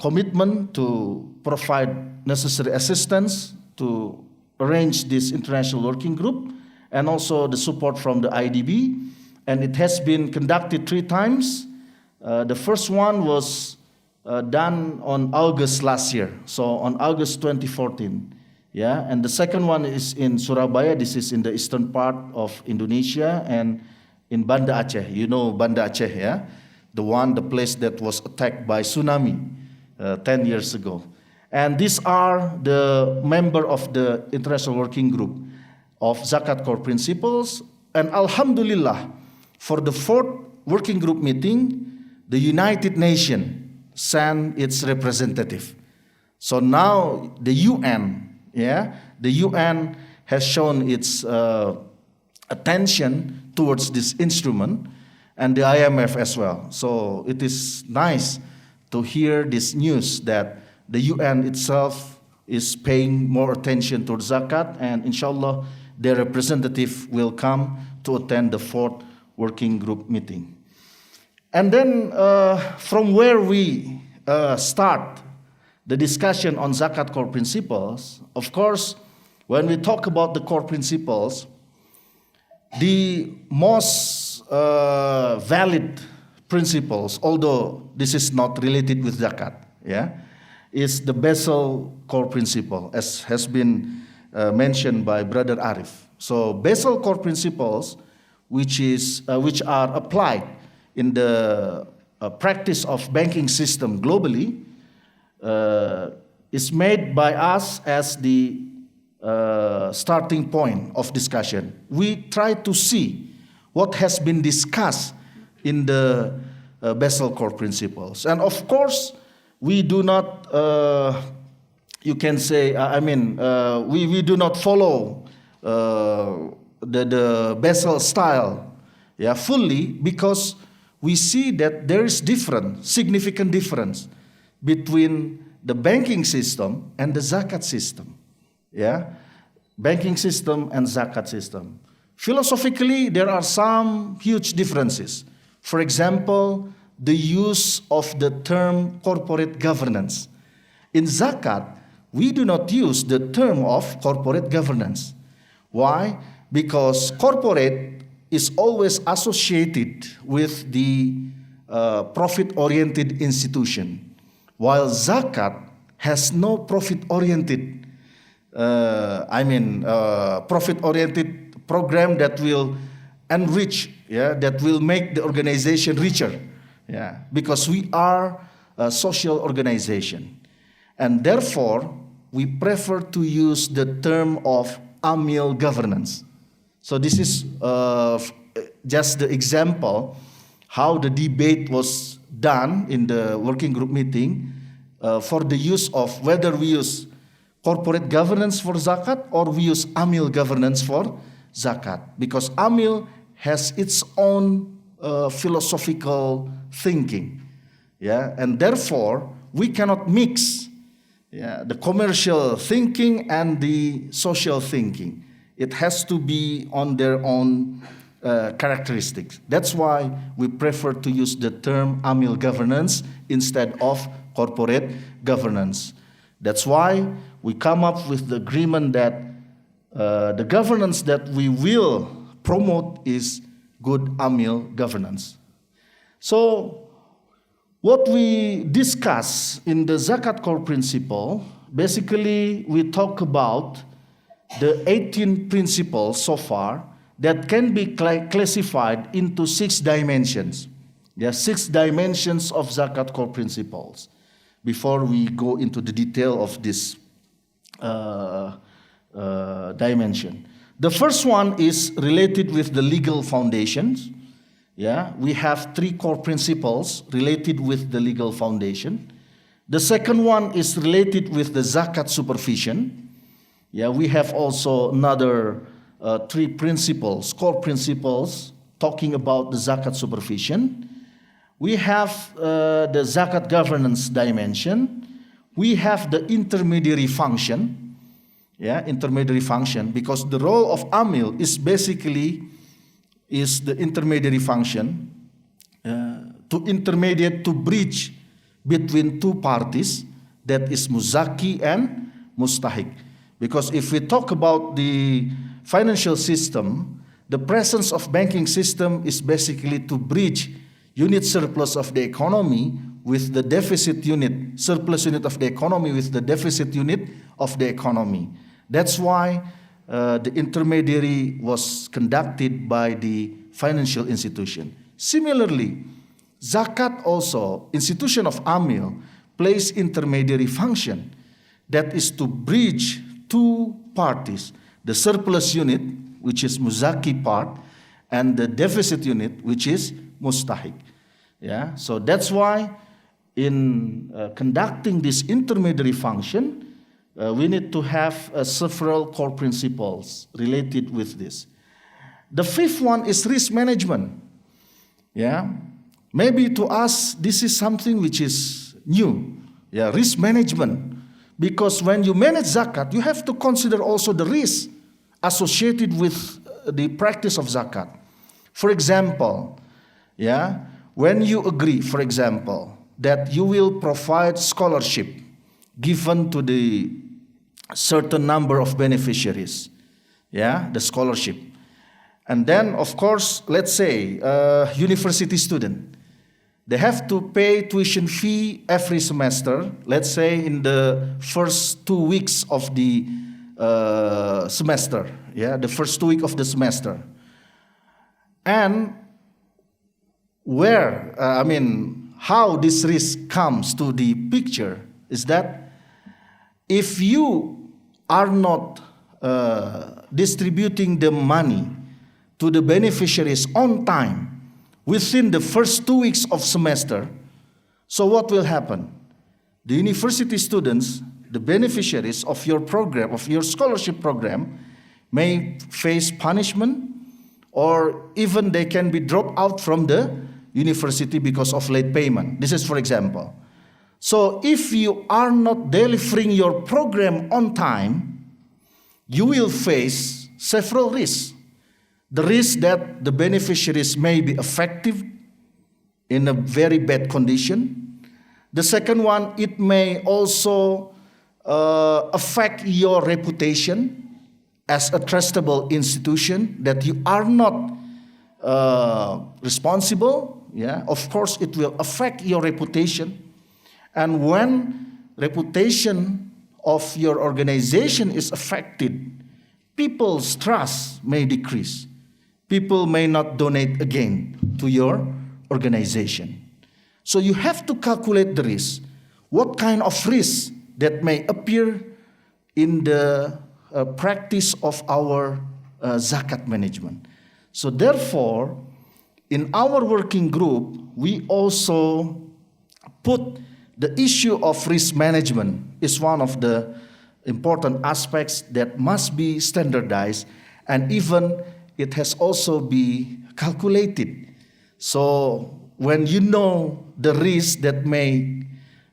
commitment to provide necessary assistance to arrange this International Working Group, and also the support from the IDB. And it has been conducted 3 times. The first one was done on August last year, so on August 2014. And the second one is in Surabaya. This is in the eastern part of Indonesia, and in Banda Aceh. You know Banda Aceh, the place that was attacked by tsunami 10 years ago. And these are the member of the International Working Group of Zakat Core Principles. And Alhamdulillah, for the 4th working group meeting, the United Nations sent its representative. So now the UN, the UN has shown its attention towards this instrument, and the IMF as well. So it is nice to hear this news that the UN itself is paying more attention to zakat, and inshallah their representative will come to attend the 4th working group meeting. And then from where we start the discussion on zakat core principles, of course, when we talk about the core principles, the most valid principles, although this is not related with zakat, is the Basel Core Principle, as has been mentioned by Brother Arif. So Basel Core Principles, which are applied in the practice of banking system globally, is made by us as the starting point of discussion. We try to see what has been discussed in the Basel Core Principles. And of course, we do not, you can say, we do not follow the Basel style fully, because we see that there is significant difference between the banking system and the zakat system. banking system and zakat system. Philosophically, there are some huge differences. For example, the use of the term corporate governance. In zakat, we do not use the term of corporate governance. Why? Because corporate is always associated with the profit-oriented institution, while zakat has no profit-oriented, profit-oriented program that will enrich, that will make the organization richer, because we are a social organization. And therefore, we prefer to use the term of amil governance. So this is just the example how the debate was done in the working group meeting for the use of whether we use corporate governance for zakat or we use amil governance for zakat. Because amil has its own philosophical thinking. And therefore, we cannot mix the commercial thinking and the social thinking. It has to be on their own characteristics. That's why we prefer to use the term amil governance instead of corporate governance. That's why we come up with the agreement that the governance that we will promote is good amil governance. So what we discuss in the Zakat Core Principle, basically we talk about the 18 principles so far that can be classified into 6 dimensions. There are 6 dimensions of Zakat Core Principles. Before we go into the detail of this dimension. The first one is related with the legal foundations. We have 3 core principles related with the legal foundation. The second one is related with the zakat supervision. We have also another 3 principles, core principles, talking about the zakat supervision. We have the zakat governance dimension. We have the intermediary function. Intermediary function, because the role of amil is basically the intermediary function, to intermediate, to bridge between 2 parties, that is muzaki and mustahik. Because if we talk about the financial system, the presence of banking system is basically to bridge unit surplus of the economy with the deficit unit, surplus unit of the economy with the deficit unit of the economy. That's why the intermediary was conducted by the financial institution. Similarly, zakat also, institution of amil, plays intermediary function, that is to bridge 2 parties, the surplus unit, which is muzaki part, and the deficit unit, which is mustahik. So that's why in conducting this intermediary function, we need to have several core principles related with this. The 5th one is risk management. Maybe to us, this is something which is new. Risk management. Because when you manage zakat, you have to consider also the risk associated with the practice of zakat. For example, when you agree, for example, that you will provide scholarship given to the certain number of beneficiaries, the scholarship. And then, of course, let's say a university student, they have to pay tuition fee every semester, let's say in the first 2 weeks of the semester, the first 2 weeks of the semester. And how this risk comes to the picture is that if you are not distributing the money to the beneficiaries on time within the first 2 weeks of semester, so what will happen? The university students, the beneficiaries of your program, of your scholarship program, may face punishment, or even they can be dropped out from the university because of late payment. This is for example. So if you are not delivering your program on time, you will face several risks. The risk that the beneficiaries may be affected in a very bad condition. The second one, it may also affect your reputation as a trustable institution, that you are not responsible. Yeah, of course, it will affect your reputation. And when reputation of your organization is affected, people's trust may decrease. People may not donate again to your organization. So you have to calculate the risk. What kind of risk that may appear in the practice of our zakat management. So therefore, in our working group, we also put the issue of risk management is one of the important aspects that must be standardized, and even it has also been calculated. So when you know the risk that may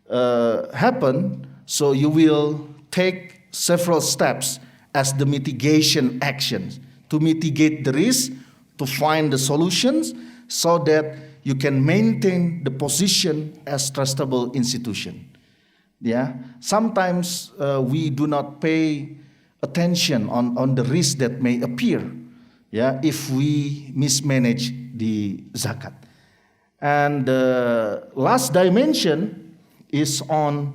happen, so you will take several steps as the mitigation actions to mitigate the risk, to find the solutions so that you can maintain the position as trustable institution. Yeah, sometimes we do not pay attention on the risk that may appear, yeah, if we mismanage the zakat. And the last dimension is on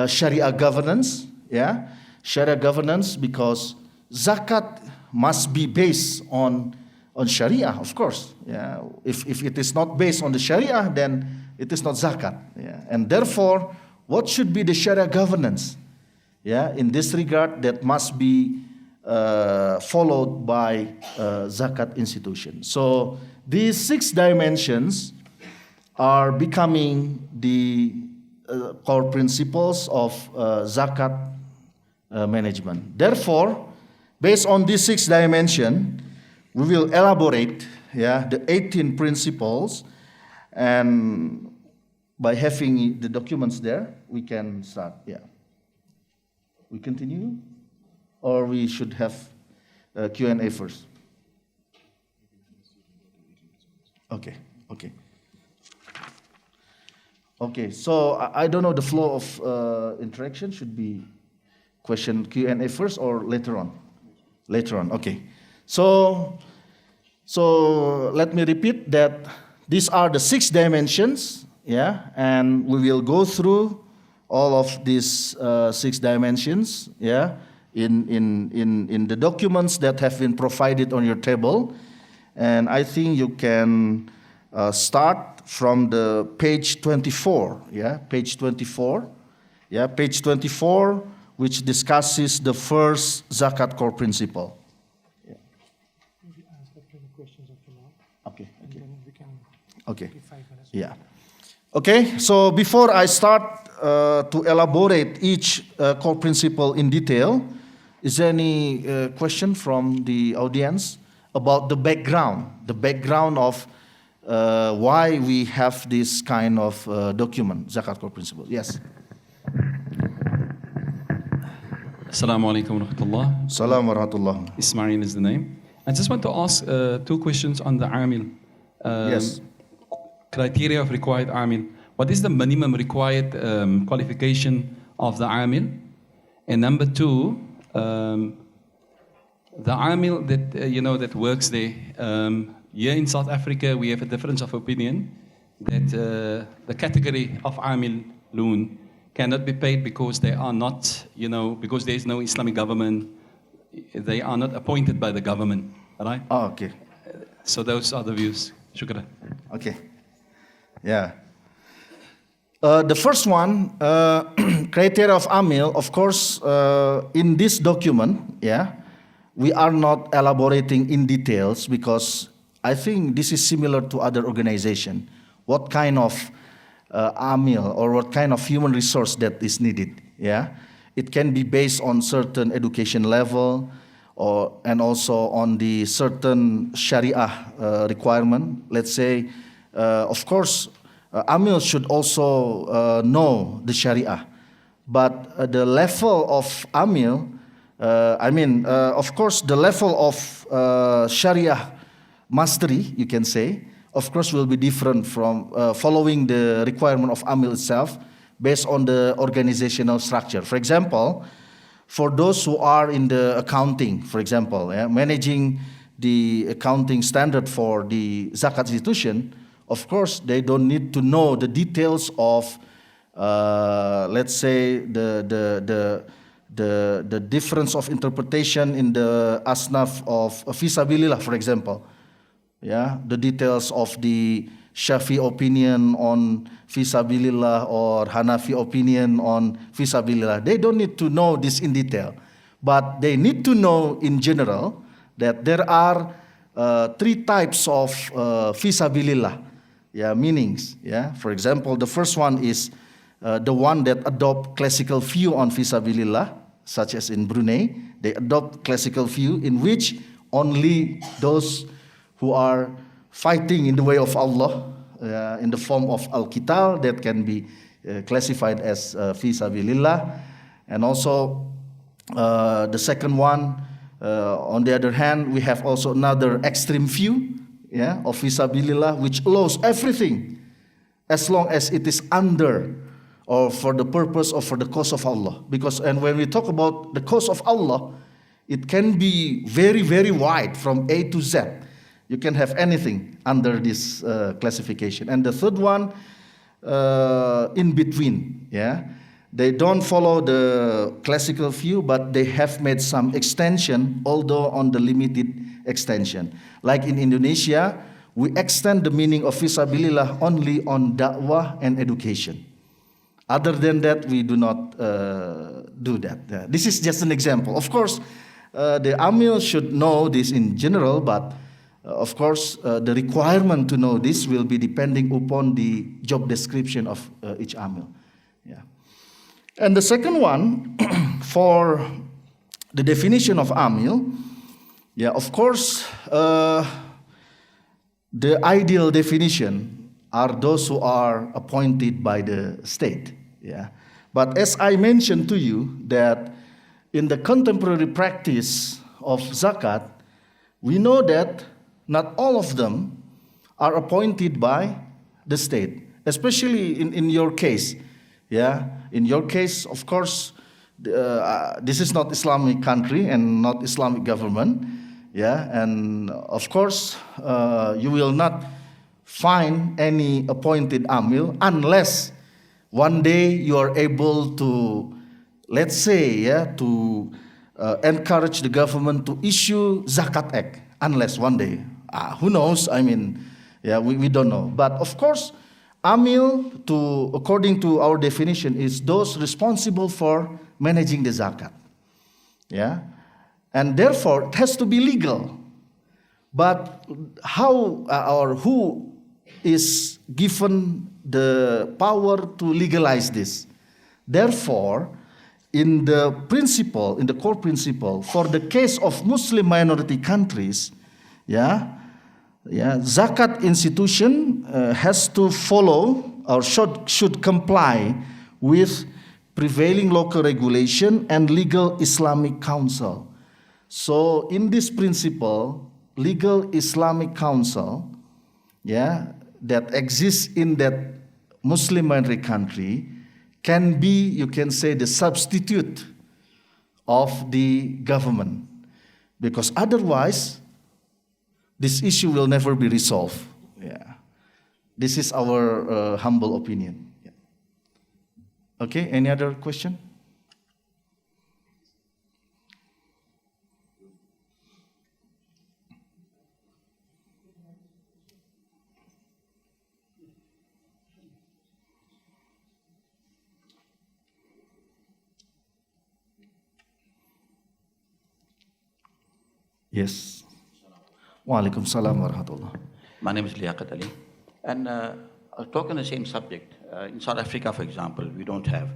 Sharia governance. Yeah, Sharia governance, because zakat must be based on Sharia, of course. Yeah, if it is not based on the Sharia, then it is not zakat. Yeah, and therefore, what should be the Sharia governance? Yeah, in this regard, that must be followed by zakat institution. So these 6 dimensions are becoming the core principles of zakat management. Therefore, based on these 6 dimensions, we will elaborate, yeah, the 18 principles, and by having the documents there, we can start. Yeah. We continue, or we should have Q&A first? Okay. Okay. Okay. So I don't know, the flow of interaction should be question Q&A first or later on? Later on. Okay. So let me repeat that these are the 6 dimensions. Yeah, and we will go through all of these 6 dimensions. Yeah, in the documents that have been provided on your table, and I think you can start from the page 24. Yeah, page 24. Yeah, page 24, which discusses the first zakat core principle. Yeah. Maybe answer 20 questions up to now. Okay. Okay. And then we can Okay. give 5 minutes. Yeah. Okay, so before I start to elaborate each core principle in detail, is there any question from the audience about the background of why we have this kind of document, zakat core principle? Yes. Assalamu alaikum wa rahmatullah. Assalamu warahmatullah. Ismail is the name. I just want to ask 2 questions on the amil. Yes. Criteria of required amil. What is the minimum required qualification of the amil? And number 2, the amil that that works there. Here in South Africa, we have a difference of opinion that the category of amil loan cannot be paid because they are not, because there is no Islamic government. They are not appointed by the government, right? Oh, okay. So those are the views. Shukran. Okay. Yeah. The first one, criteria of amil, of course, in this document, yeah, we are not elaborating in details because I think this is similar to other organizations. What kind of amil or what kind of human resource that is needed, yeah? It can be based on certain education level and also on the certain Sharia requirement. Let's say, of course, amil should also know the Sharia, but the level of amil Of course, the level of Sharia mastery, you can say, of course, will be different from following the requirement of AMIL itself based on the organizational structure. For example, for those who are in the accounting, for example, managing the accounting standard for the Zakat institution, of course, they don't need to know the details of, let's say, the difference of interpretation in the asnaf of fisabilillah, for example. Yeah, the details of the Shafi opinion on fisabilillah or Hanafi opinion on fisabilillah. They don't need to know this in detail, but they need to know in general that there are 3 types of fisabilillah, meanings. Yeah, for example, the first one is the one that adopt classical view on fisabilillah, such as in Brunei. They adopt classical view in which only those who are fighting in the way of Allah in the form of al-qital, that can be classified as fisabilillah. And also the second one, on the other hand, we have also another extreme view of fisabilillah, which allows everything as long as it is under or for the purpose or for the cause of Allah. And when we talk about the cause of Allah, it can be very, very wide from A to Z. You can have anything under this classification. And the third one, in between. They don't follow the classical view, but they have made some extension, although on the limited extension. Like in Indonesia, we extend the meaning of fisabilillah only on da'wah and education. Other than that, we do not do that. This is just an example. Of course, the AMIL should know this in general, but of course, the requirement to know this will be depending upon the job description of each AMIL. And the second one, for the definition of AMIL, of course, the ideal definition are those who are appointed by the state. But as I mentioned to you, that in the contemporary practice of Zakat, we know that not all of them are appointed by the state, especially in your case. In your case, of course, this is not Islamic country and not Islamic government. And of course, you will not find any appointed AMIL unless one day you are able to, let's say, to encourage the government to issue Zakat Act. Unless one day. Who knows? We don't know. But of course, AMIL, according to our definition, is those responsible for managing the zakat. And therefore, it has to be legal. But how or who is given the power to legalize this? Therefore, in the principle, in the core principle, for the case of Muslim minority countries, Zakat institution has to follow or should comply with prevailing local regulation and legal Islamic council. So in this principle, legal Islamic council, that exists in that Muslim minority country can be, you can say, the substitute of the government. Because otherwise, this issue will never be resolved. This is our humble opinion. Okay, any other question? Yes. Walaikum salam wa rahmatullah. My name is Liaqat Ali. And I'll talk on the same subject. In South Africa, for example, we don't have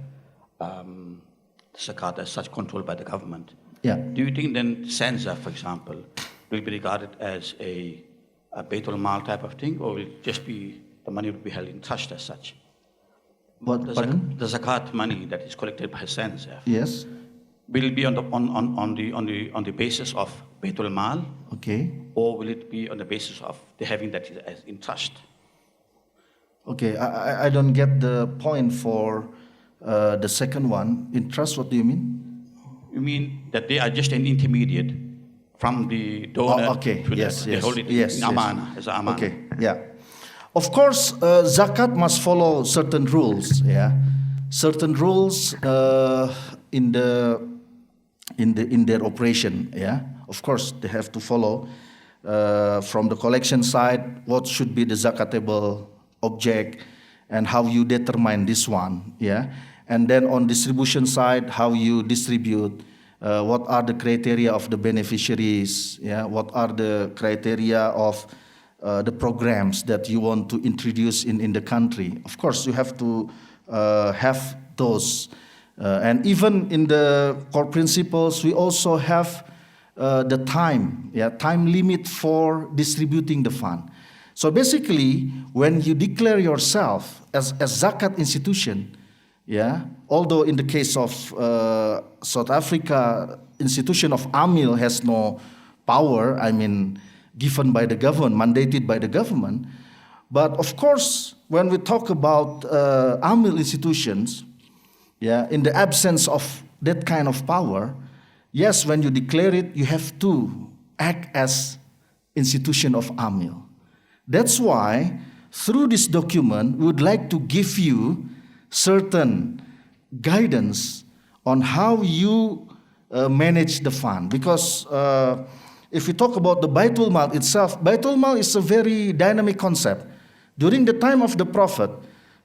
zakat as such controlled by the government. Do you think then Sanza, for example, will be regarded as a Baitul Mal type of thing, or will it just be the money will be held in trust as such? What, the zakat money that is collected by Sanza. Yes. will it be on the basis of Baitul Mal? Okay. Or will it be on the basis of the having that as in trust? Okay, I don't get the point for the second one. In trust, what do you mean? You mean that they are just an intermediate from the donor okay. to Yes, they yes, hold it yes, in yes. amana, as amana. Okay, yeah. Of course, zakat must follow certain rules. Yeah, certain rules in their operation. Yeah, of course they have to follow from the collection side what should be the zakatable object and how you determine this one. Yeah, and then on distribution side, how you distribute. What are the criteria of the beneficiaries? Yeah, what are the criteria of the programs that you want to introduce in the country? Of course, you have to have those. And even in the core principles, we also have the time limit for distributing the fund. So basically, when you declare yourself as zakat institution, yeah, although in the case of South Africa, institution of AMIL has no power, I mean, given by the government, mandated by the government. But of course, when we talk about AMIL institutions, yeah, in the absence of that kind of power, yes, when you declare it, you have to act as institution of AMIL. That's why, through this document, we would like to give you certain guidance on how you manage the fund. Because if we talk about the Baitul Mal itself, Baitul Mal is a very dynamic concept. During the time of the Prophet,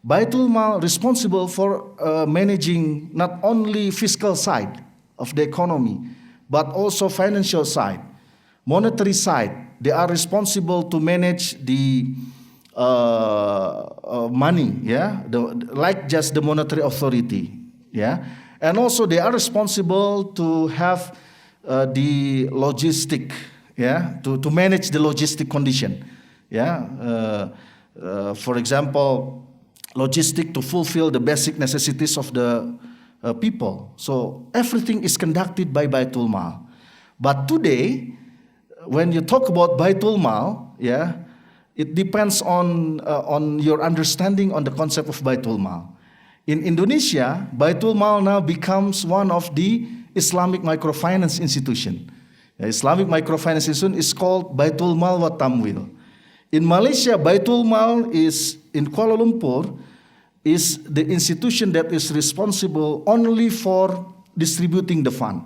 Baitul Mal responsible for managing not only fiscal side of the economy, but also financial side, monetary side. They are responsible to manage the money, yeah, like just the monetary authority, yeah, and also they are responsible to have the logistic, yeah, to manage the logistic condition, yeah. For example, logistic to fulfill the basic necessities of the people. So everything is conducted by Baitul Mal. But today, when you talk about Baitul Mal, yeah, it depends on your understanding on the concept of Baitul Mal. In Indonesia, Baitul Mal now becomes one of the Islamic microfinance institution. Islamic microfinance institution is called Baitul Mal wa Tamwil. In Malaysia, Baitul Mal is in Kuala Lumpur, is the institution that is responsible only for distributing the fund.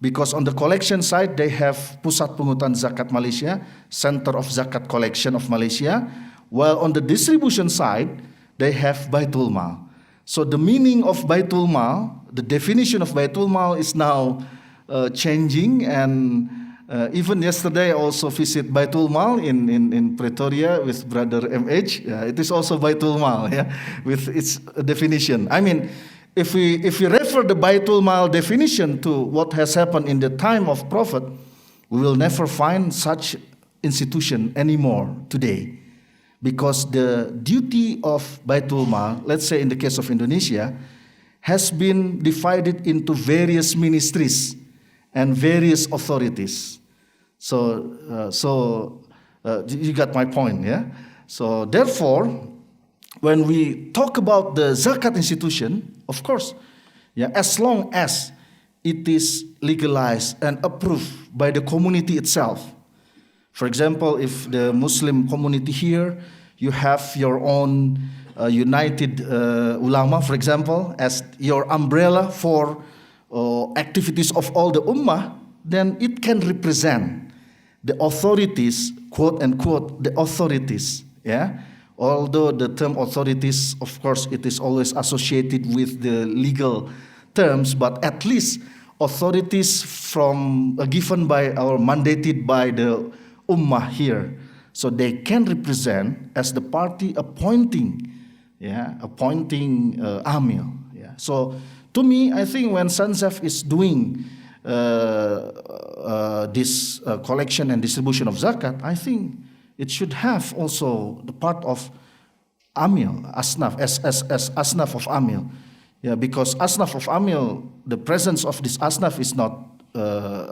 Because on the collection side, they have Pusat Pungutan Zakat Malaysia, Center of Zakat Collection of Malaysia, while on the distribution side, they have Baitul Mal. So the meaning of Baitul Mal, the definition of Baitul Mal is now changing, and even yesterday I also visit Baitul Mal in Pretoria with Brother MH. It is also Baitul Mal, yeah, with its definition. I mean, if we refer the Baitul Mal definition to what has happened in the time of Prophet, we will never find such institution anymore today. Because the duty of Baitul Mal, let's say in the case of Indonesia, has been divided into various ministries and various authorities. So you got my point, yeah? So therefore, when we talk about the zakat institution, of course, yeah, as long as it is legalized and approved by the community itself. For example, if the Muslim community here, you have your own united ulama, for example, as your umbrella for activities of all the ummah, then it can represent the authorities, quote unquote, the authorities, yeah? Although the term authorities, of course, it is always associated with the legal terms, but at least authorities from given by or mandated by the ummah here, so they can represent as the party appointing amil. Yeah. So to me, I think when SANZAF is doing this collection and distribution of zakat, I think it should have also the part of amil, asnaf, as asnaf of amil. Yeah, because asnaf of amil, the presence of this asnaf is not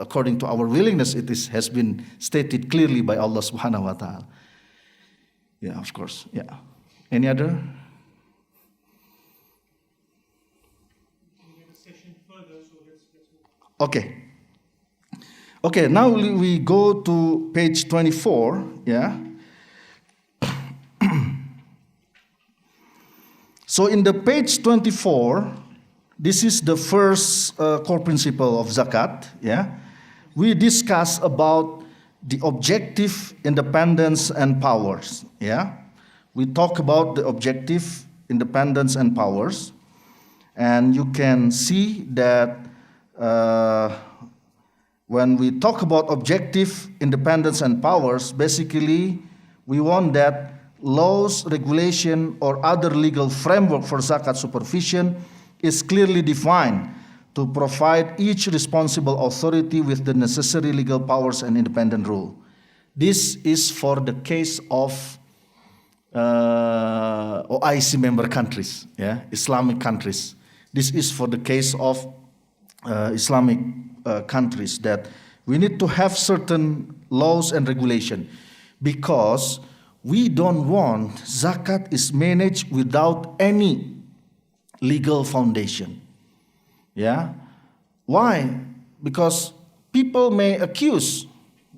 according to our willingness. It has been stated clearly by Allah subhanahu wa ta'ala. Yeah, of course. Yeah. Any other? Okay. Okay, now we go to page 24. Yeah. So in the page 24, this is the first core principle of zakat. Yeah, we discuss about the objective, independence, and powers. Yeah, we talk about the objective, independence, and powers, and you can see that when we talk about objective, independence, and powers, basically we want that laws, regulation, or other legal framework for zakat supervision is clearly defined to provide each responsible authority with the necessary legal powers and independent rule. This is for the case of OIC member countries, yeah, Islamic countries. This is for the case of Islamic countries, that we need to have certain laws and regulation, because we don't want zakat is managed without any legal foundation. Yeah, why? Because people may accuse,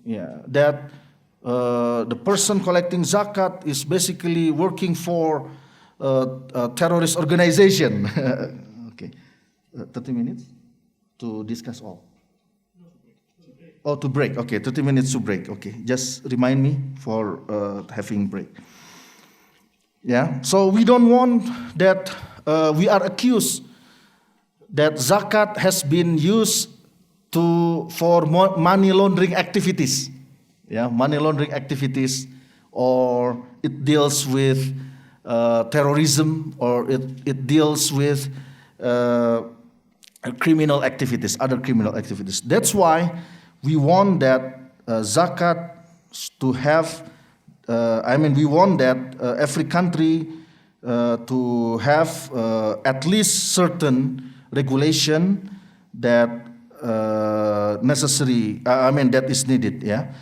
yeah, that the person collecting zakat is basically working for a terrorist organization. Okay, 30 minutes to discuss all. Oh, to break. Okay, 30 minutes to break. Okay, just remind me for having break. Yeah, so we don't want that we are accused that zakat has been used for money laundering activities. Yeah, money laundering activities, or it deals with terrorism, or it deals with criminal activities, other criminal activities. That's why we want that zakat to have, we want that every country to have at least certain regulation that necessary, that is needed, yeah?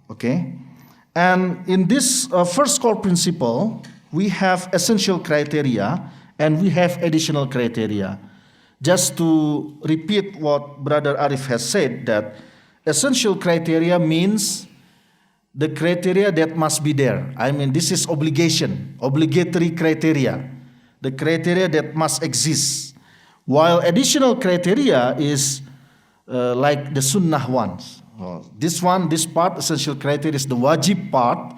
Okay? And in this first core principle, we have essential criteria and we have additional criteria. Just to repeat what Brother Arif has said, that essential criteria means the criteria that must be there. This is obligatory criteria, the criteria that must exist. While additional criteria is like the sunnah ones. This part, essential criteria, is the wajib part,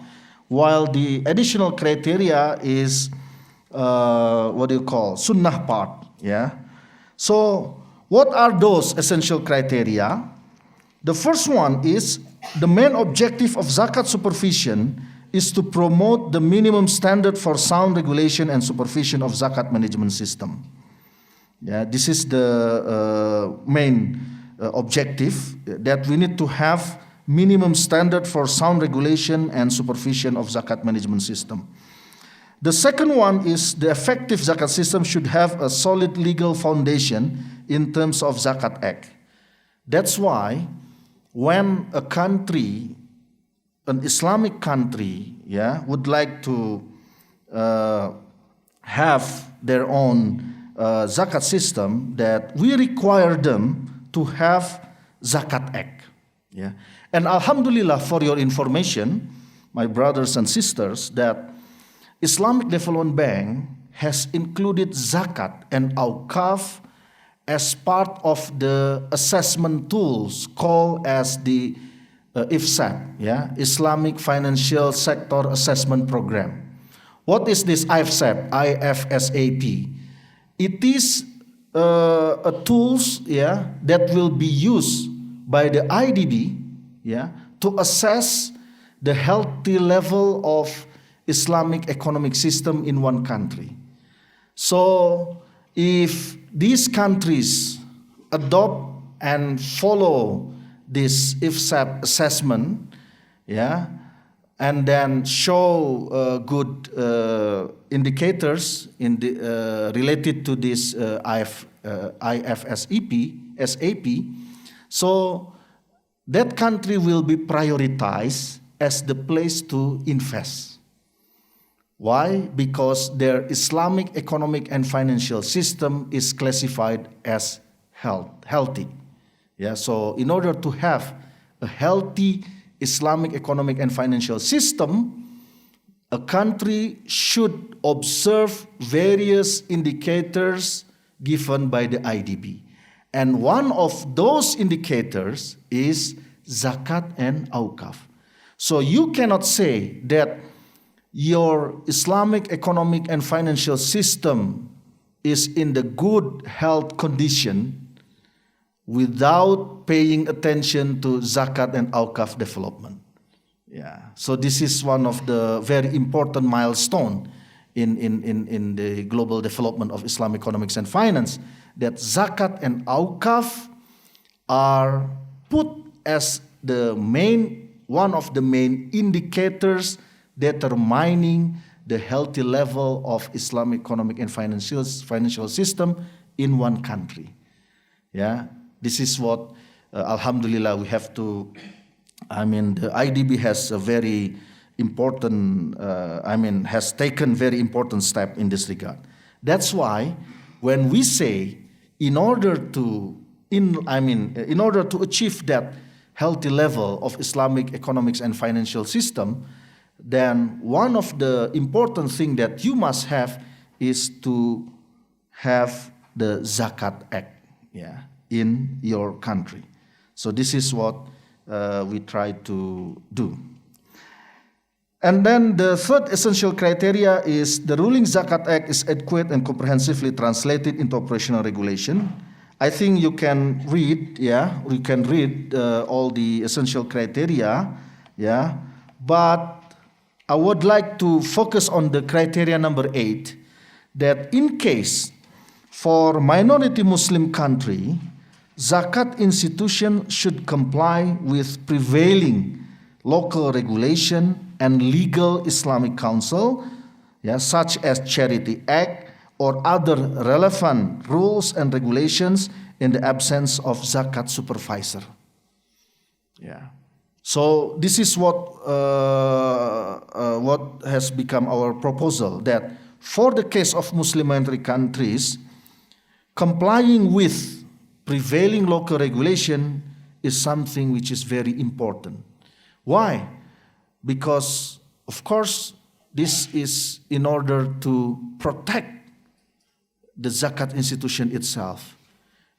while the additional criteria is sunnah part. Yeah. So what are those essential criteria? The first one is the main objective of zakat supervision is to promote the minimum standard for sound regulation and supervision of zakat management system. Yeah, this is the main objective, that we need to have minimum standard for sound regulation and supervision of zakat management system. The second one is the effective zakat system should have a solid legal foundation in terms of Zakat Act. That's why when a country, an Islamic country, yeah, would like to have their own zakat system, that we require them to have Zakat Act. Yeah. And Alhamdulillah, for your information, my brothers and sisters, that Islamic Development Bank has included zakat and awqaf as part of the assessment tools called as the IFSAP, yeah, Islamic Financial Sector Assessment Program. What is this IFSAP? IFSAP. It is a tools, yeah, that will be used by the IDB, yeah, to assess the healthy level of Islamic economic system in one country. So if these countries adopt and follow this IFSAP assessment, yeah, and then show good indicators in the, related to this IFSEP, SAP, so that country will be prioritized as the place to invest. Why? Because their Islamic economic and financial system is classified as healthy. Yeah, so in order to have a healthy Islamic economic and financial system, a country should observe various indicators given by the IDB. And one of those indicators is Zakat and Awqaf. So you cannot say that your Islamic economic and financial system is in the good health condition without paying attention to Zakat and Awqaf development. Yeah. So this is one of the very important milestone in the global development of Islamic economics and finance, that Zakat and Awqaf are put as the one of the main indicators determining the healthy level of Islamic economic and financial system in one country. Yeah, this is what, alhamdulillah, we have to, the IDB has a very important, has taken very important step in this regard. That's why when we say in order to achieve that healthy level of Islamic economics and financial system, then one of the important things that you must have is to have the Zakat Act, yeah, in your country. So this is what we try to do. And then the third essential criteria is the ruling Zakat Act is adequate and comprehensively translated into operational regulation. I think you can read, all the essential criteria, yeah, but I would like to focus on the criteria number 8, that in case for minority Muslim country, Zakat institution should comply with prevailing local regulation and legal Islamic counsel, yeah, such as Charity Act or other relevant rules and regulations in the absence of Zakat supervisor. Yeah. So this is what has become our proposal, that for the case of Muslim minority countries, complying with prevailing local regulation is something which is very important. Why? Because, of course, this is in order to protect the Zakat institution itself.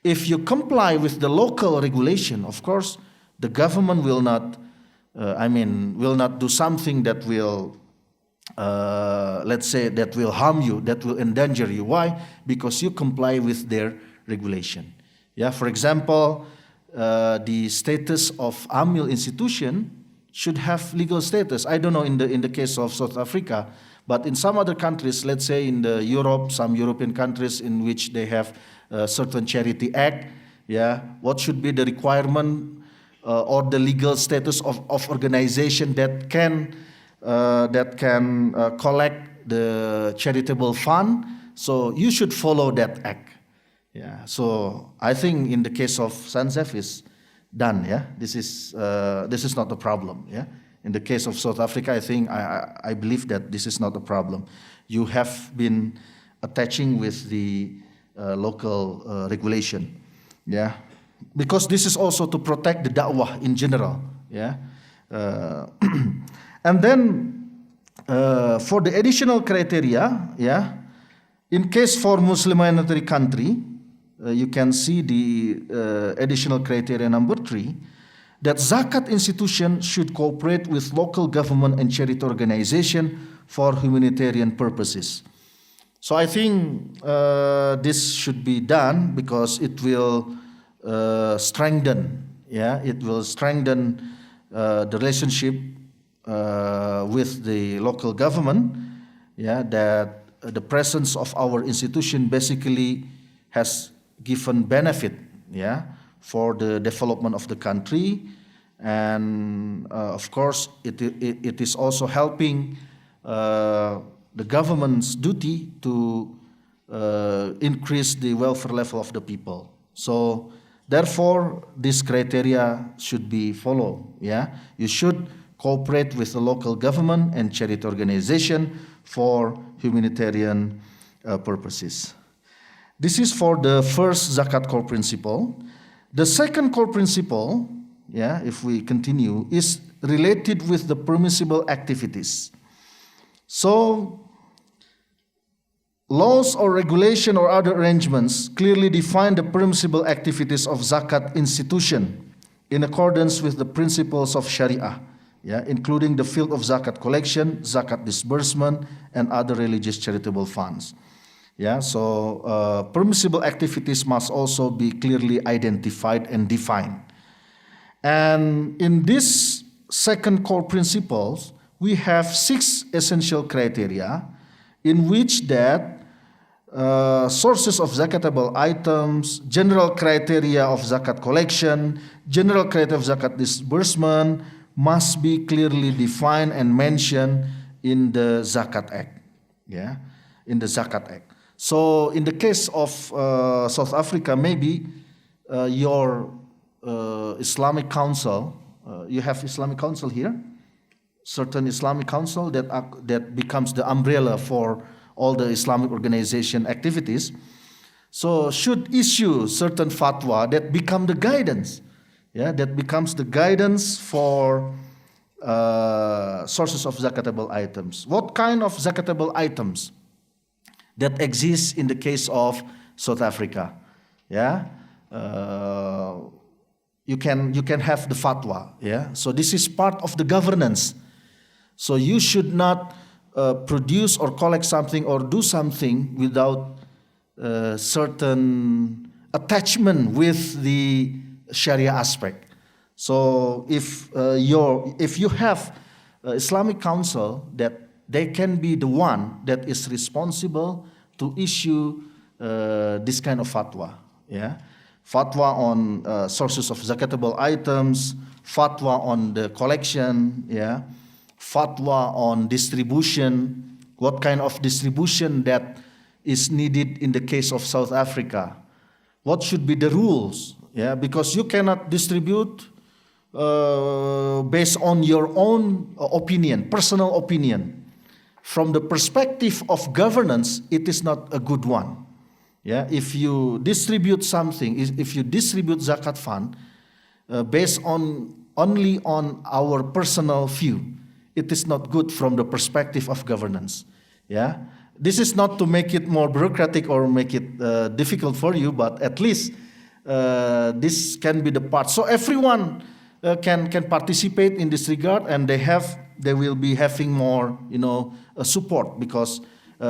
If you comply with the local regulation, of course, the government will not, will not do something that will, let's say, that will harm you, that will endanger you. Why? Because you comply with their regulation. Yeah, for example, the status of Amil institution should have legal status. I don't know in the case of South Africa, but in some other countries, let's say in the Europe, some European countries in which they have a certain Charity Act, yeah, what should be the requirement or the legal status of organization that can collect the charitable fund? So you should follow that act. Yeah. So I think in the case of Sanzef is done. Yeah. This is not a problem. Yeah. In the case of South Africa, I think I believe that this is not a problem. You have been attaching with the local regulation. Yeah. Because this is also to protect the da'wah in general. Yeah. And then for the additional criteria, yeah, in case for Muslim minority country, you can see the additional criteria number 3, that Zakat institution should cooperate with local government and charity organization for humanitarian purposes. So I think this should be done because it will strengthen, yeah, it will strengthen the relationship with the local government, yeah, that the presence of our institution basically has given benefit, yeah, for the development of the country, And of course, it is also helping the government's duty to increase the welfare level of the people. So therefore, this criteria should be followed. Yeah, you should cooperate with the local government and charity organization for humanitarian purposes. This is for the first Zakat core principle. The second core principle, yeah, if we continue, is related with the permissible activities. So, laws or regulation or other arrangements clearly define the permissible activities of Zakat institution in accordance with the principles of Sharia, yeah, including the field of Zakat collection, Zakat disbursement, and other religious charitable funds. Yeah, so permissible activities must also be clearly identified and defined. And in this second core principles, we have 6 essential criteria in which that sources of zakatable items, general criteria of zakat collection, general criteria of zakat disbursement must be clearly defined and mentioned in the Zakat Act. Yeah, in the Zakat Act. So in the case of South Africa, maybe your Islamic Council, you have Islamic Council here, certain Islamic Council that becomes the umbrella for all the Islamic organization activities. So should issue certain fatwa that become the guidance, yeah, that becomes the guidance for sources of zakatable items. What kind of zakatable items that exists in the case of South Africa? Yeah, you can have the fatwa. Yeah, so this is part of the governance. So you should not produce or collect something or do something without certain attachment with the Sharia aspect. So if you have Islamic Council, that they can be the one that is responsible to issue this kind of fatwa. Yeah, fatwa on sources of zakatable items, fatwa on the collection. Yeah, fatwa on distribution. What kind of distribution that is needed in the case of South Africa? What should be the rules? Yeah, because you cannot distribute based on your own opinion, personal opinion. From the perspective of governance, it is not a good one. Yeah, if you distribute something, if you distribute zakat fund based on only on our personal view, it is not good from the perspective of governance. Yeah, this is not to make it more bureaucratic or make it difficult for you, but at least this can be the part. So everyone can participate in this regard, and they will be having more, support, because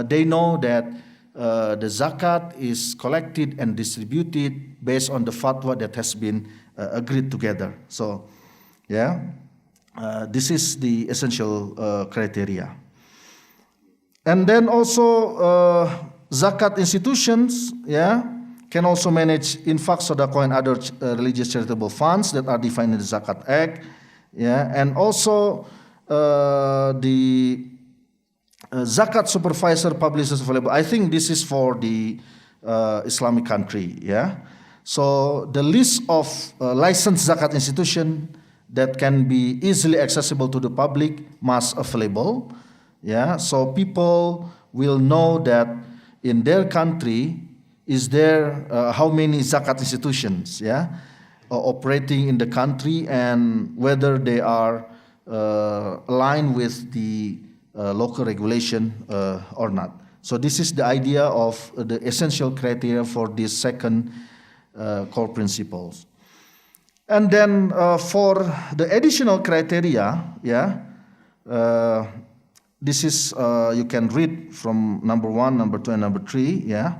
they know that the zakat is collected and distributed based on the fatwa that has been agreed together. So, yeah, this is the essential criteria. And then also zakat institutions, yeah, can also manage infaq, sadaqah, and other religious charitable funds that are defined in the Zakat Act. Yeah, and also the zakat supervisor publishes available. I think this is for the Islamic country. Yeah, so the list of licensed zakat institution that can be easily accessible to the public must available. Yeah, so people will know that in their country is there how many zakat institutions, yeah, operating in the country, and whether they are aligned with the local regulation or not. So this is the idea of the essential criteria for this second core principles. And then for the additional criteria, yeah, this is you can read from number 1, number 2, and number 3. Yeah.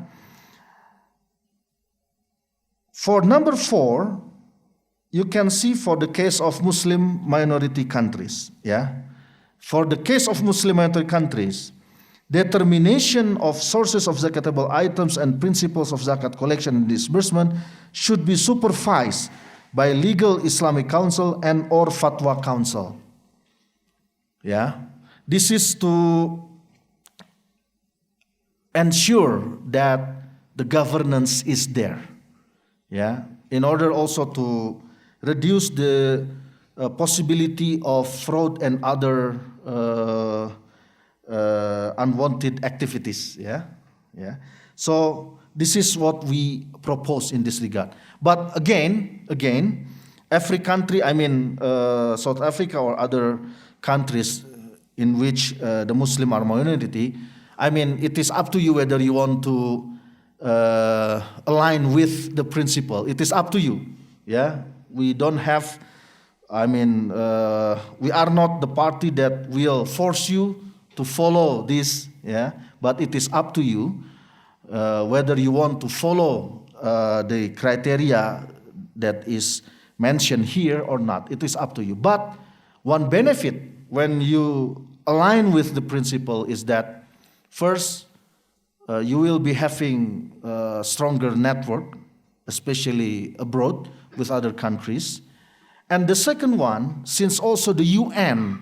For number 4, you can see for the case of Muslim minority countries. Yeah. For the case of Muslim minority countries, determination of sources of zakatable items and principles of zakat collection and disbursement should be supervised by legal Islamic council and or fatwa council. Yeah, this is to ensure that the governance is there. Yeah, in order also to reduce the possibility of fraud and other unwanted activities. Yeah, yeah. So this is what we propose in this regard. But again, every country, I mean South Africa or other countries in which the Muslim are minority, I mean it is up to you whether you want to align with the principle. It is up to you. Yeah, we don't have. I mean, we are not the party that will force you to follow this. Yeah, but it is up to you whether you want to follow the criteria that is mentioned here or not. It is up to you. But one benefit when you align with the principle is that first, you will be having a stronger network, especially abroad with other countries. And the second one, since also the UN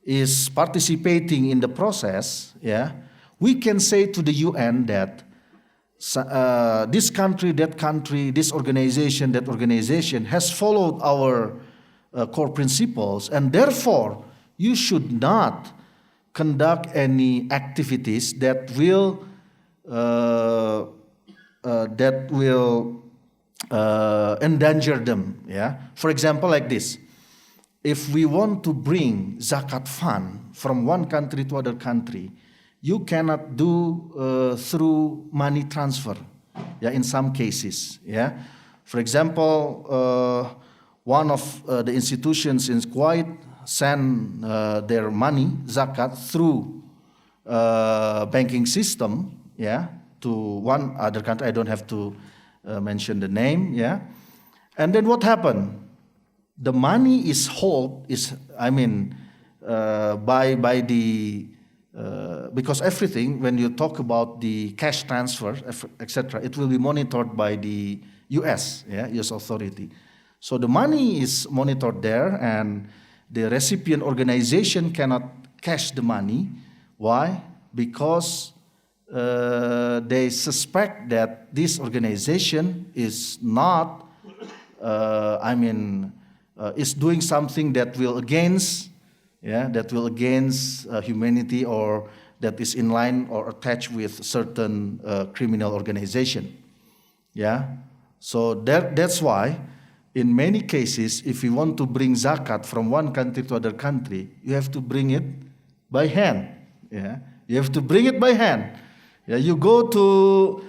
is participating in the process, yeah, we can say to the UN that this country, that country, this organization, that organization has followed our core principles, and therefore you should not conduct any activities that will endanger them. Yeah. For example, like this: if we want to bring zakat fund from one country to other country, you cannot do through money transfer. Yeah, in some cases. Yeah. For example, one of the institutions in Kuwait send their money zakat through banking system. Yeah, to one other country. I don't have to mention the name. Yeah, and then what happened? The money is held. By the because everything, when you talk about the cash transfer, etc., it will be monitored by the U.S. Yeah, U.S. authority. So the money is monitored there, and the recipient organization cannot cash the money. Why? Because they suspect that this organization is not, is doing something that will against, humanity, or that is in line or attached with certain criminal organization. Yeah, so that's why, in many cases, if you want to bring zakat from one country to other country, you have to bring it by hand. Yeah, you have to bring it by hand. Yeah, you go to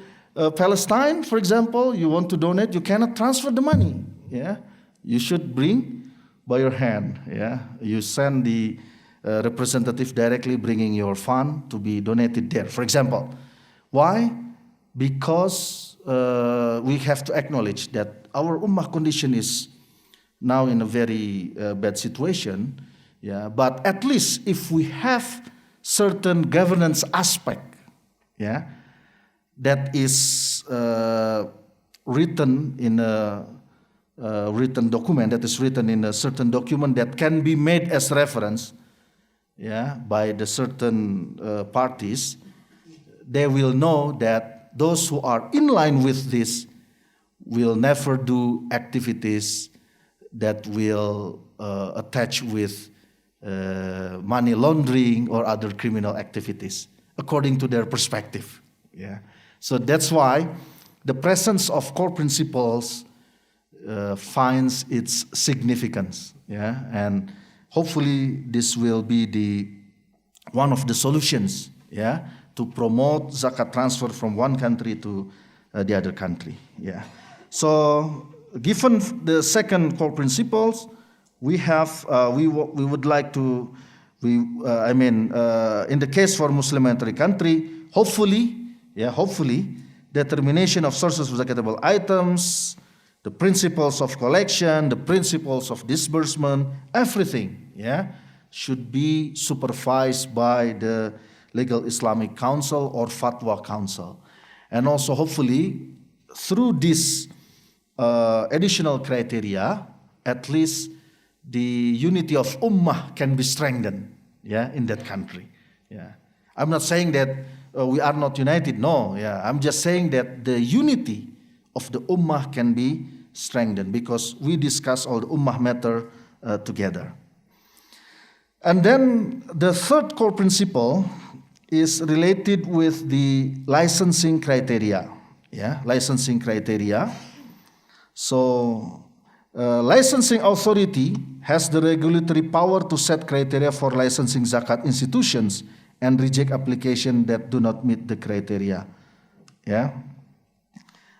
Palestine, for example, you want to donate, you cannot transfer the money. Yeah, you should bring by your hand. Yeah, you send the representative directly bringing your fund to be donated there, for example. Why? Because we have to acknowledge that our ummah condition is now in a very bad situation. Yeah, but at least if we have certain governance aspect, yeah, that is written in a written document, that is written in a certain document that can be made as reference, yeah, by the certain parties, they will know that those who are in line with this will never do activities that will attach with money laundering or other criminal activities, according to their perspective. Yeah. So that's why the presence of core principles finds its significance. Yeah. And hopefully this will be one of the solutions, yeah, to promote zakat transfer from one country to the other country. Yeah. So given the second core principles, we have we would like to in the case for Muslim minority country, hopefully determination of sources of zakatable items, the principles of collection, the principles of disbursement, everything, yeah, should be supervised by the legal Islamic Council or Fatwa Council. And also hopefully through this additional criteria, at least the unity of ummah can be strengthened, yeah, in that country. Yeah, I'm not saying that we are not united. No, yeah, I'm just saying that the unity of the ummah can be strengthened because we discuss all the ummah matter together. And then the third core principle is related with the licensing criteria. Yeah, licensing criteria. So, licensing authority has the regulatory power to set criteria for licensing zakat institutions and reject applications that do not meet the criteria. Yeah,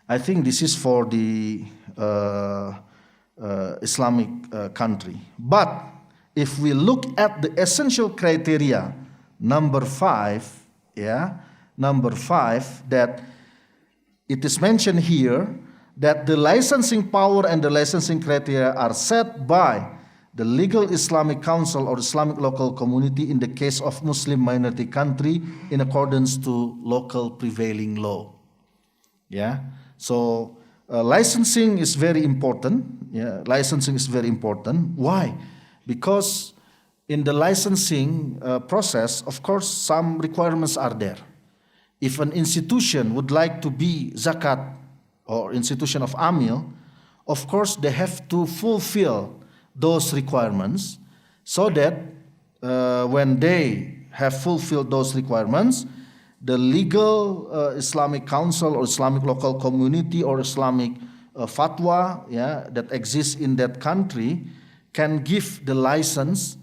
I think this is for the Islamic country. But if we look at the essential criteria, number 5, yeah, number 5, that it is mentioned here that the licensing power and the licensing criteria are set by the legal Islamic Council or Islamic local community in the case of Muslim minority country in accordance to local prevailing law. Yeah, so licensing is very important. Yeah, licensing is very important. Why? Because in the licensing process, of course, some requirements are there. If an institution would like to be zakat or institution of amil, of course they have to fulfill those requirements so that when they have fulfilled those requirements, the legal Islamic Council or Islamic local community or Islamic fatwa, yeah, that exists in that country can give the license,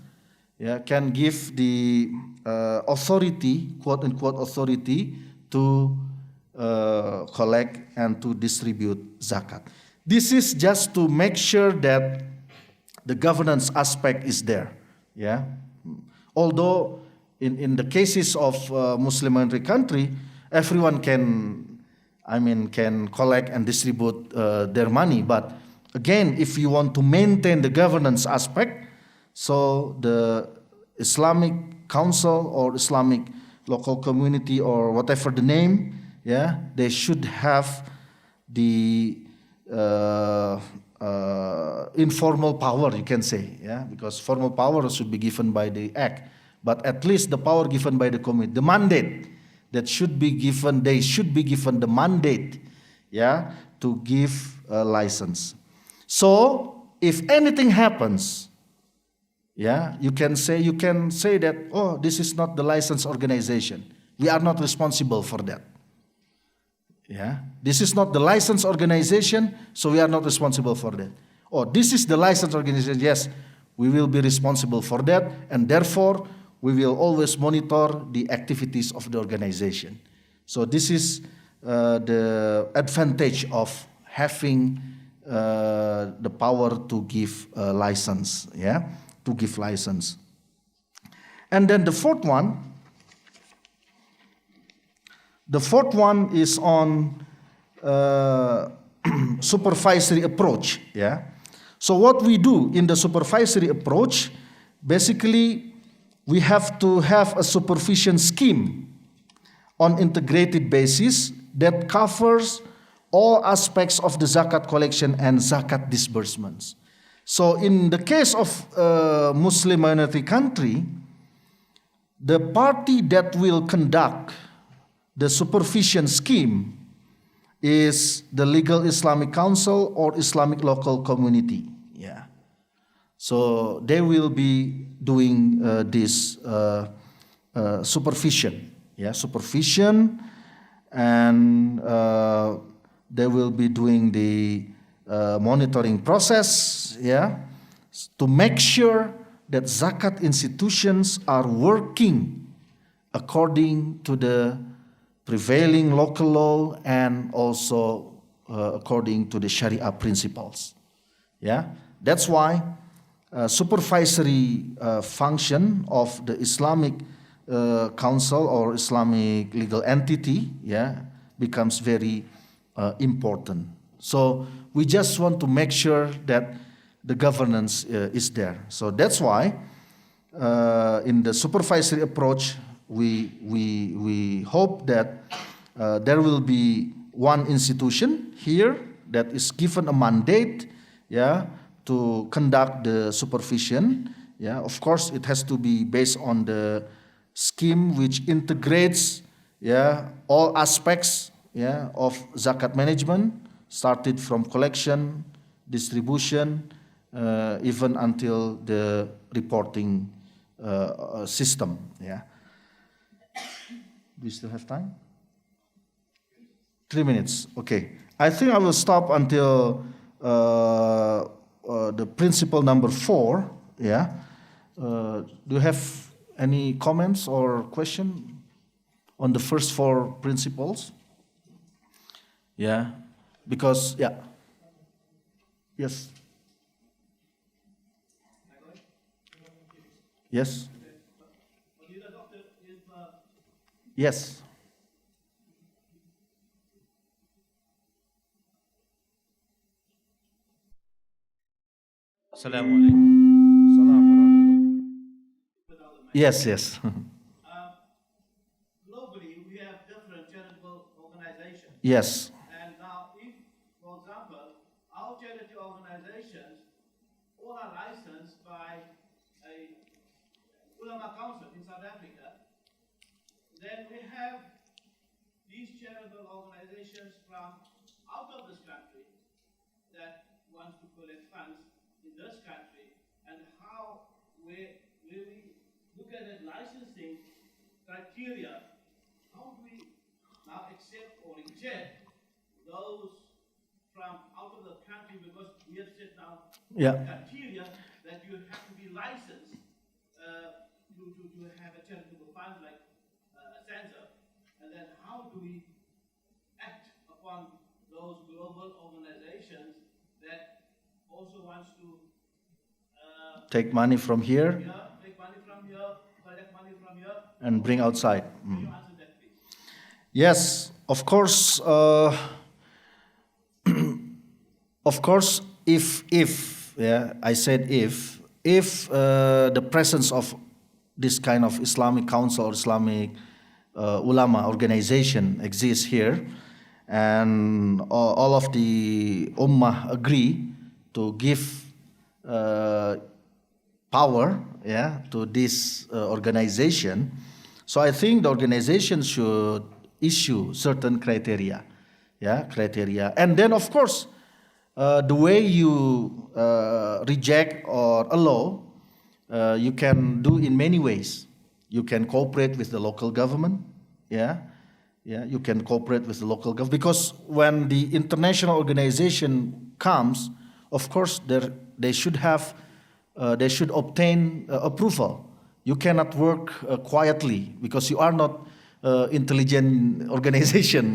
yeah, can give the authority, quote unquote authority, to collect and to distribute zakat. This is just to make sure that the governance aspect is there. Yeah, although in the cases of Muslim minority country, everyone can, can collect and distribute their money. But again, if you want to maintain the governance aspect, so the Islamic Council or Islamic local community or whatever the name, yeah, they should have the informal power, you can say, yeah, because formal power should be given by the act, but at least the power given by the committee, the mandate that should be given, they should be given the mandate, yeah, to give a license. So if anything happens, yeah, you can say that, oh, this is not the licensed organization. We are not responsible for that. Yeah, this is not the licensed organization, so we are not responsible for that. Or this is the licensed organization, yes, we will be responsible for that, and therefore we will always monitor the activities of the organization. So this is the advantage of having the power to give a license, yeah, to give license. And then the fourth one is on supervisory approach. Yeah. So what we do in the supervisory approach, basically, we have to have a supervision scheme on integrated basis that covers all aspects of the zakat collection and zakat disbursements. So in the case of Muslim minority country, the party that will conduct the supervision scheme is the legal Islamic Council or Islamic local community. Yeah. So they will be doing this supervision. Yeah, supervision, and they will be doing the monitoring process. Yeah, to make sure that zakat institutions are working according to the prevailing local law and also according to the Sharia principles. Yeah, that's why supervisory function of the Islamic Council or Islamic legal entity, yeah, becomes very important. So we just want to make sure that the governance is there. So that's why in the supervisory approach, we hope that there will be one institution here, that is given a mandate, yeah, to conduct the supervision. Yeah, of course, it has to be based on the scheme which integrates, yeah, all aspects, yeah, of zakat management, started from collection, distribution, even until the reporting system. Yeah. Do we still have time? 3 minutes. Okay. I think I will stop until the principle number 4. Yeah. Do you have any comments or question on the first 4 principles? Yeah. Because, yeah. Yes. Yes. Yes. Assalamu alaikum. Yes, yes. Globally, we have different charitable organizations. Yes. And now, if, for example, our charity organizations all are licensed by a ulama council in South Africa, then we have these charitable organizations from out of this country that wants to collect funds in this country, and how we look at that licensing criteria, how do we now accept or reject those from out of the country, because we have set now criteria that you have to be licensed to have a charitable fund like a center, and then how do we act upon those global organizations that also wants to take money from here, take money from here, collect money from here, and bring outside. Can you answer that, please? Yes, of course. Of course, if I said if the presence of this kind of Islamic council or Islamic ulama organization exists here, and all of the ummah agree to give power, to this organization. So I think the organization should issue certain criteria, and then of course the way you reject or allow, you can do in many ways. You can cooperate with the local government, you can cooperate with the local government, because when the international organization comes, of course they should obtain approval. You cannot work quietly, because you are not intelligent organization,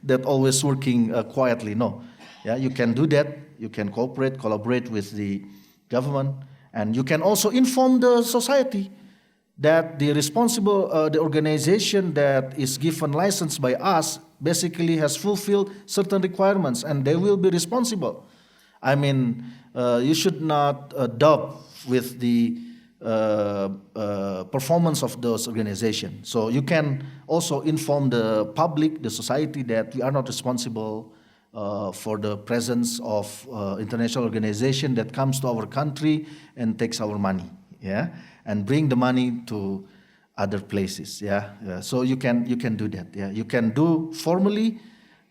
that always working quietly. No, you can do that. You can cooperate, collaborate with the government, and you can also inform the society that the the organization that is given license by us basically has fulfilled certain requirements, and they will be responsible. I mean, you should not doubt with the performance of those organizations. So you can also inform the public, the society, that we are not responsible for the presence of international organization that comes to our country and takes our money, and bring the money to other places, So you can do that, You can do formally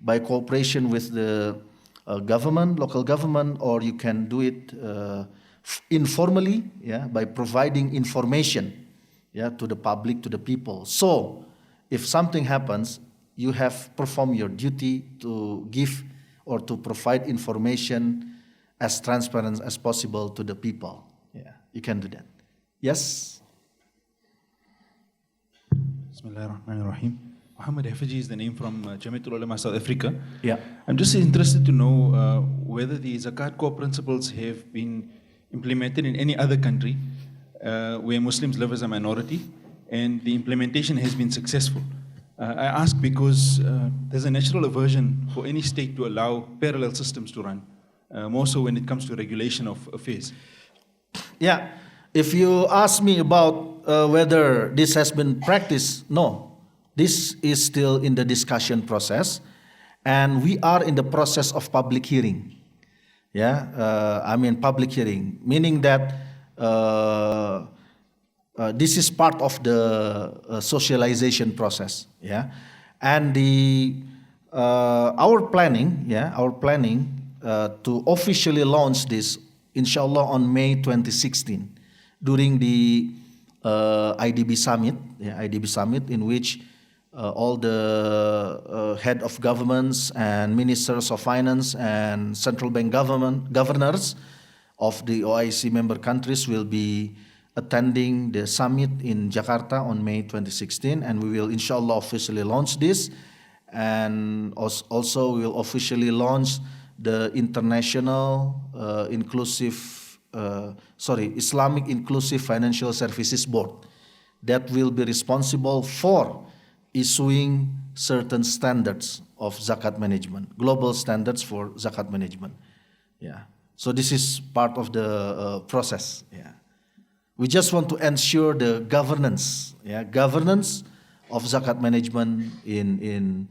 by cooperation with the government, local government, or you can do it informally, by providing information, to the public, to the people. So if something happens, you have performed your duty to give or to provide information as transparent as possible to the people. You can do that. Yes? Bismillahirrahmanirrahim. Muhammad Hafizi is the name from Jamiatul Ulama South Africa. Yeah. I'm just interested to know whether the Zakat Core Principles have been implemented in any other country where Muslims live as a minority, and the implementation has been successful. I ask because there's a natural aversion for any state to allow parallel systems to run, more so when it comes to regulation of affairs. Yeah, if you ask me about whether this has been practiced, no. This is still in the discussion process, And we are in the process of public hearing. Public hearing, meaning that this is part of the socialization process. And our planning to officially launch this, inshallah, on May 2016 during the IDB summit, in which all the head of governments and ministers of finance and central bank governors of the OIC member countries will be attending the summit in Jakarta on May 2016, and we will inshallah officially launch this. And also we will officially launch the Islamic Inclusive Financial Services Board that will be responsible for issuing certain standards of zakat management, global standards for zakat management. So this is part of the process. We just want to ensure the governance of zakat management in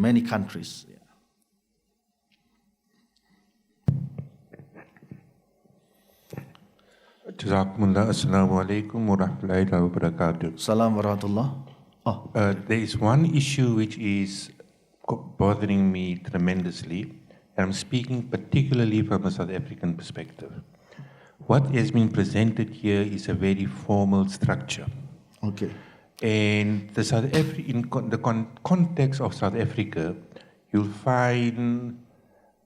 many countries. Jazakumullah. Assalamu alaikum wa rahmatullahi wa barakatuh. Salam wa rahmatullah. There is one issue which is bothering me tremendously, and I'm speaking particularly from a South African perspective. What has been presented here is a very formal structure. Okay. And in the context of South Africa, you'll find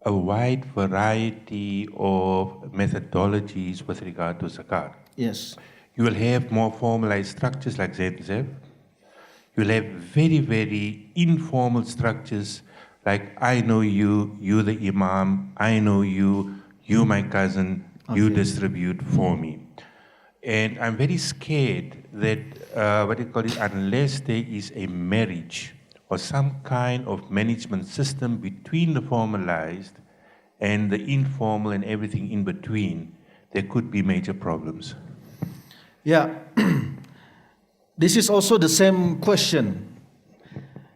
a wide variety of methodologies with regard to zakat. Yes. You will have more formalized structures like ZCP. You'll have very, very informal structures like I know you, you the imam, I know you, you my cousin, you distribute for me. And I'm very scared that, unless there is a marriage or some kind of management system between the formalized and the informal and everything in between, there could be major problems. This is also the same question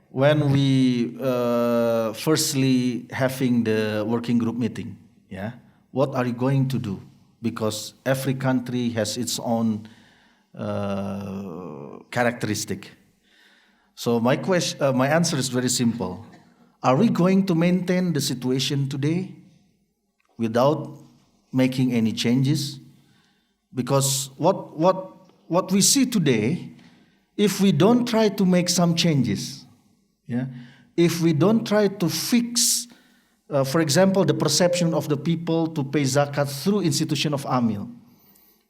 when we firstly having the working group meeting. What are you going to do? Because every country has its own characteristic. So my answer is very simple. Are we going to maintain the situation today without making any changes? Because what we see today, if we don't try to make some changes, if we don't try to fix, for example, the perception of the people to pay zakat through institution of amil,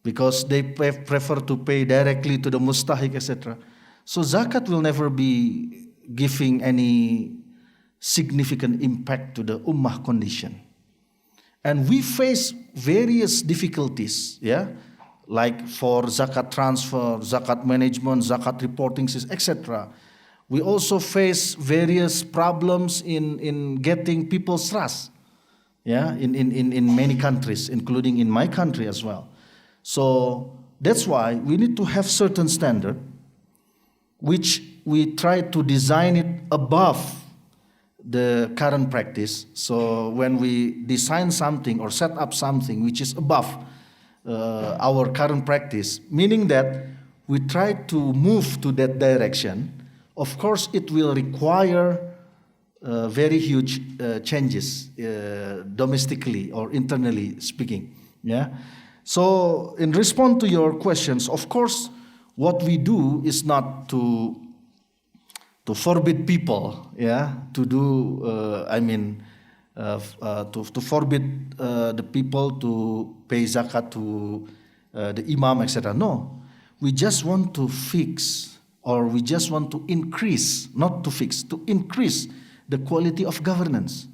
because they prefer to pay directly to the mustahiq, etc. So zakat will never be giving any significant impact to the ummah condition. And we face various difficulties, like for zakat transfer, zakat management, zakat reporting system, etc. We also face various problems in getting people's trust, in many countries, including in my country as well. So that's why we need to have certain standard, which we try to design it above the current practice. So when we design something or set up something which is above our current practice, meaning that we try to move to that direction, of course it will require very huge changes domestically or internally speaking. So in response to your questions, of course, what we do is not to forbid people, to do, to forbid the people to pay zakat to the imam, etc. No, we just want to fix, or we just want to increase, not to fix, to increase the quality of governance,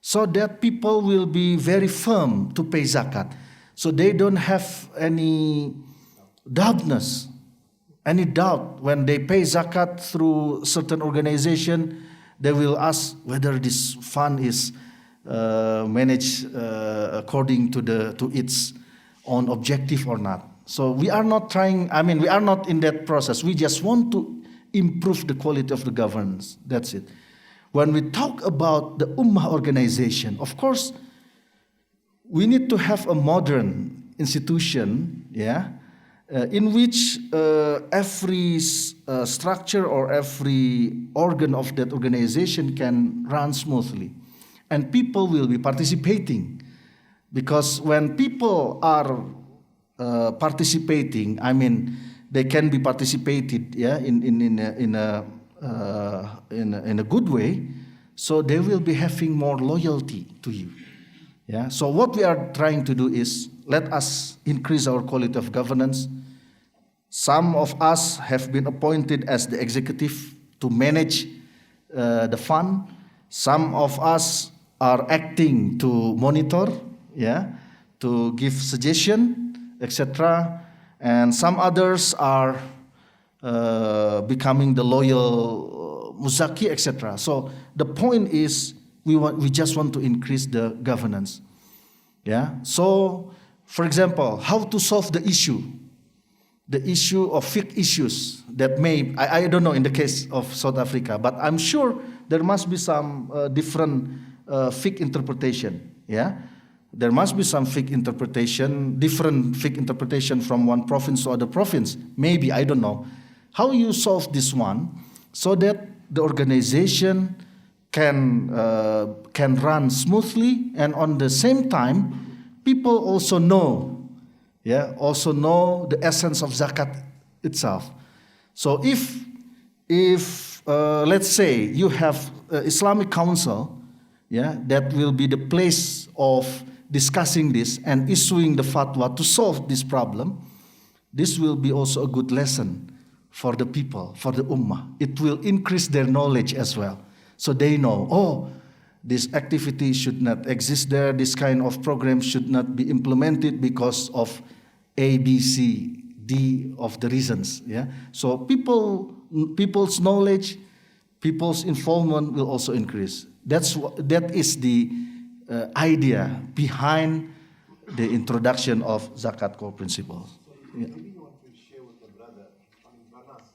so that people will be very firm to pay zakat, so they don't have any doubt when they pay zakat through certain organization. They will ask whether this fund is managed according to its own objective or not. So we are not trying, we are not in that process. We just want to improve the quality of the governance. That's it. when we talk about the Ummah organization, of course, we need to have a modern institution, in which every structure or every organ of that organization can run smoothly. And people will be participating. Because when people are participating, I mean, they can be participated in a good way, so they will be having more loyalty to you. So what we are trying to do is, let us increase our quality of governance. Some of us have been appointed as the executive to manage the fund. Some of us are acting to monitor, to give suggestion, etc. And some others are becoming the loyal muzaki, etc. So the point is, we just want to increase the governance. So, for example, how to solve the issue of fiqh issues that may, I don't know in the case of South Africa, but I'm sure there must be some different fiqh interpretation. There must be some fiqh interpretation, different fiqh interpretation from one province to other province. Maybe, I don't know. How you solve this one so that the organization can run smoothly, and on the same time, people also know the essence of zakat itself. So if let's say you have Islamic Council, that will be the place of discussing this and issuing the fatwa to solve this problem, this will be also a good lesson for the people, for the ummah. It will increase their knowledge as well. So they know, this activity should not exist there, this kind of program should not be implemented because of A, B, C, D of the reasons. So people's knowledge, people's involvement will also increase. That is the idea behind the introduction of Zakat Core Principles. Maybe you want to share with the brother on Baznas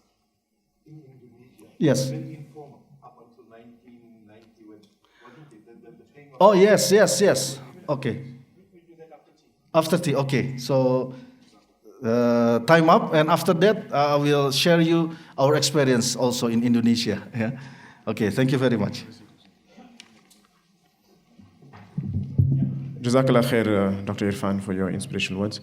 in Indonesia. Yes. Very informal up until 1990 when wasn't it the thing of... Oh yes. Okay. After tea. Okay. So time up, and after that I will share you our experience also in Indonesia. Okay. Thank you very much. Jazakallah khair, Dr. Irfan, for your inspirational words.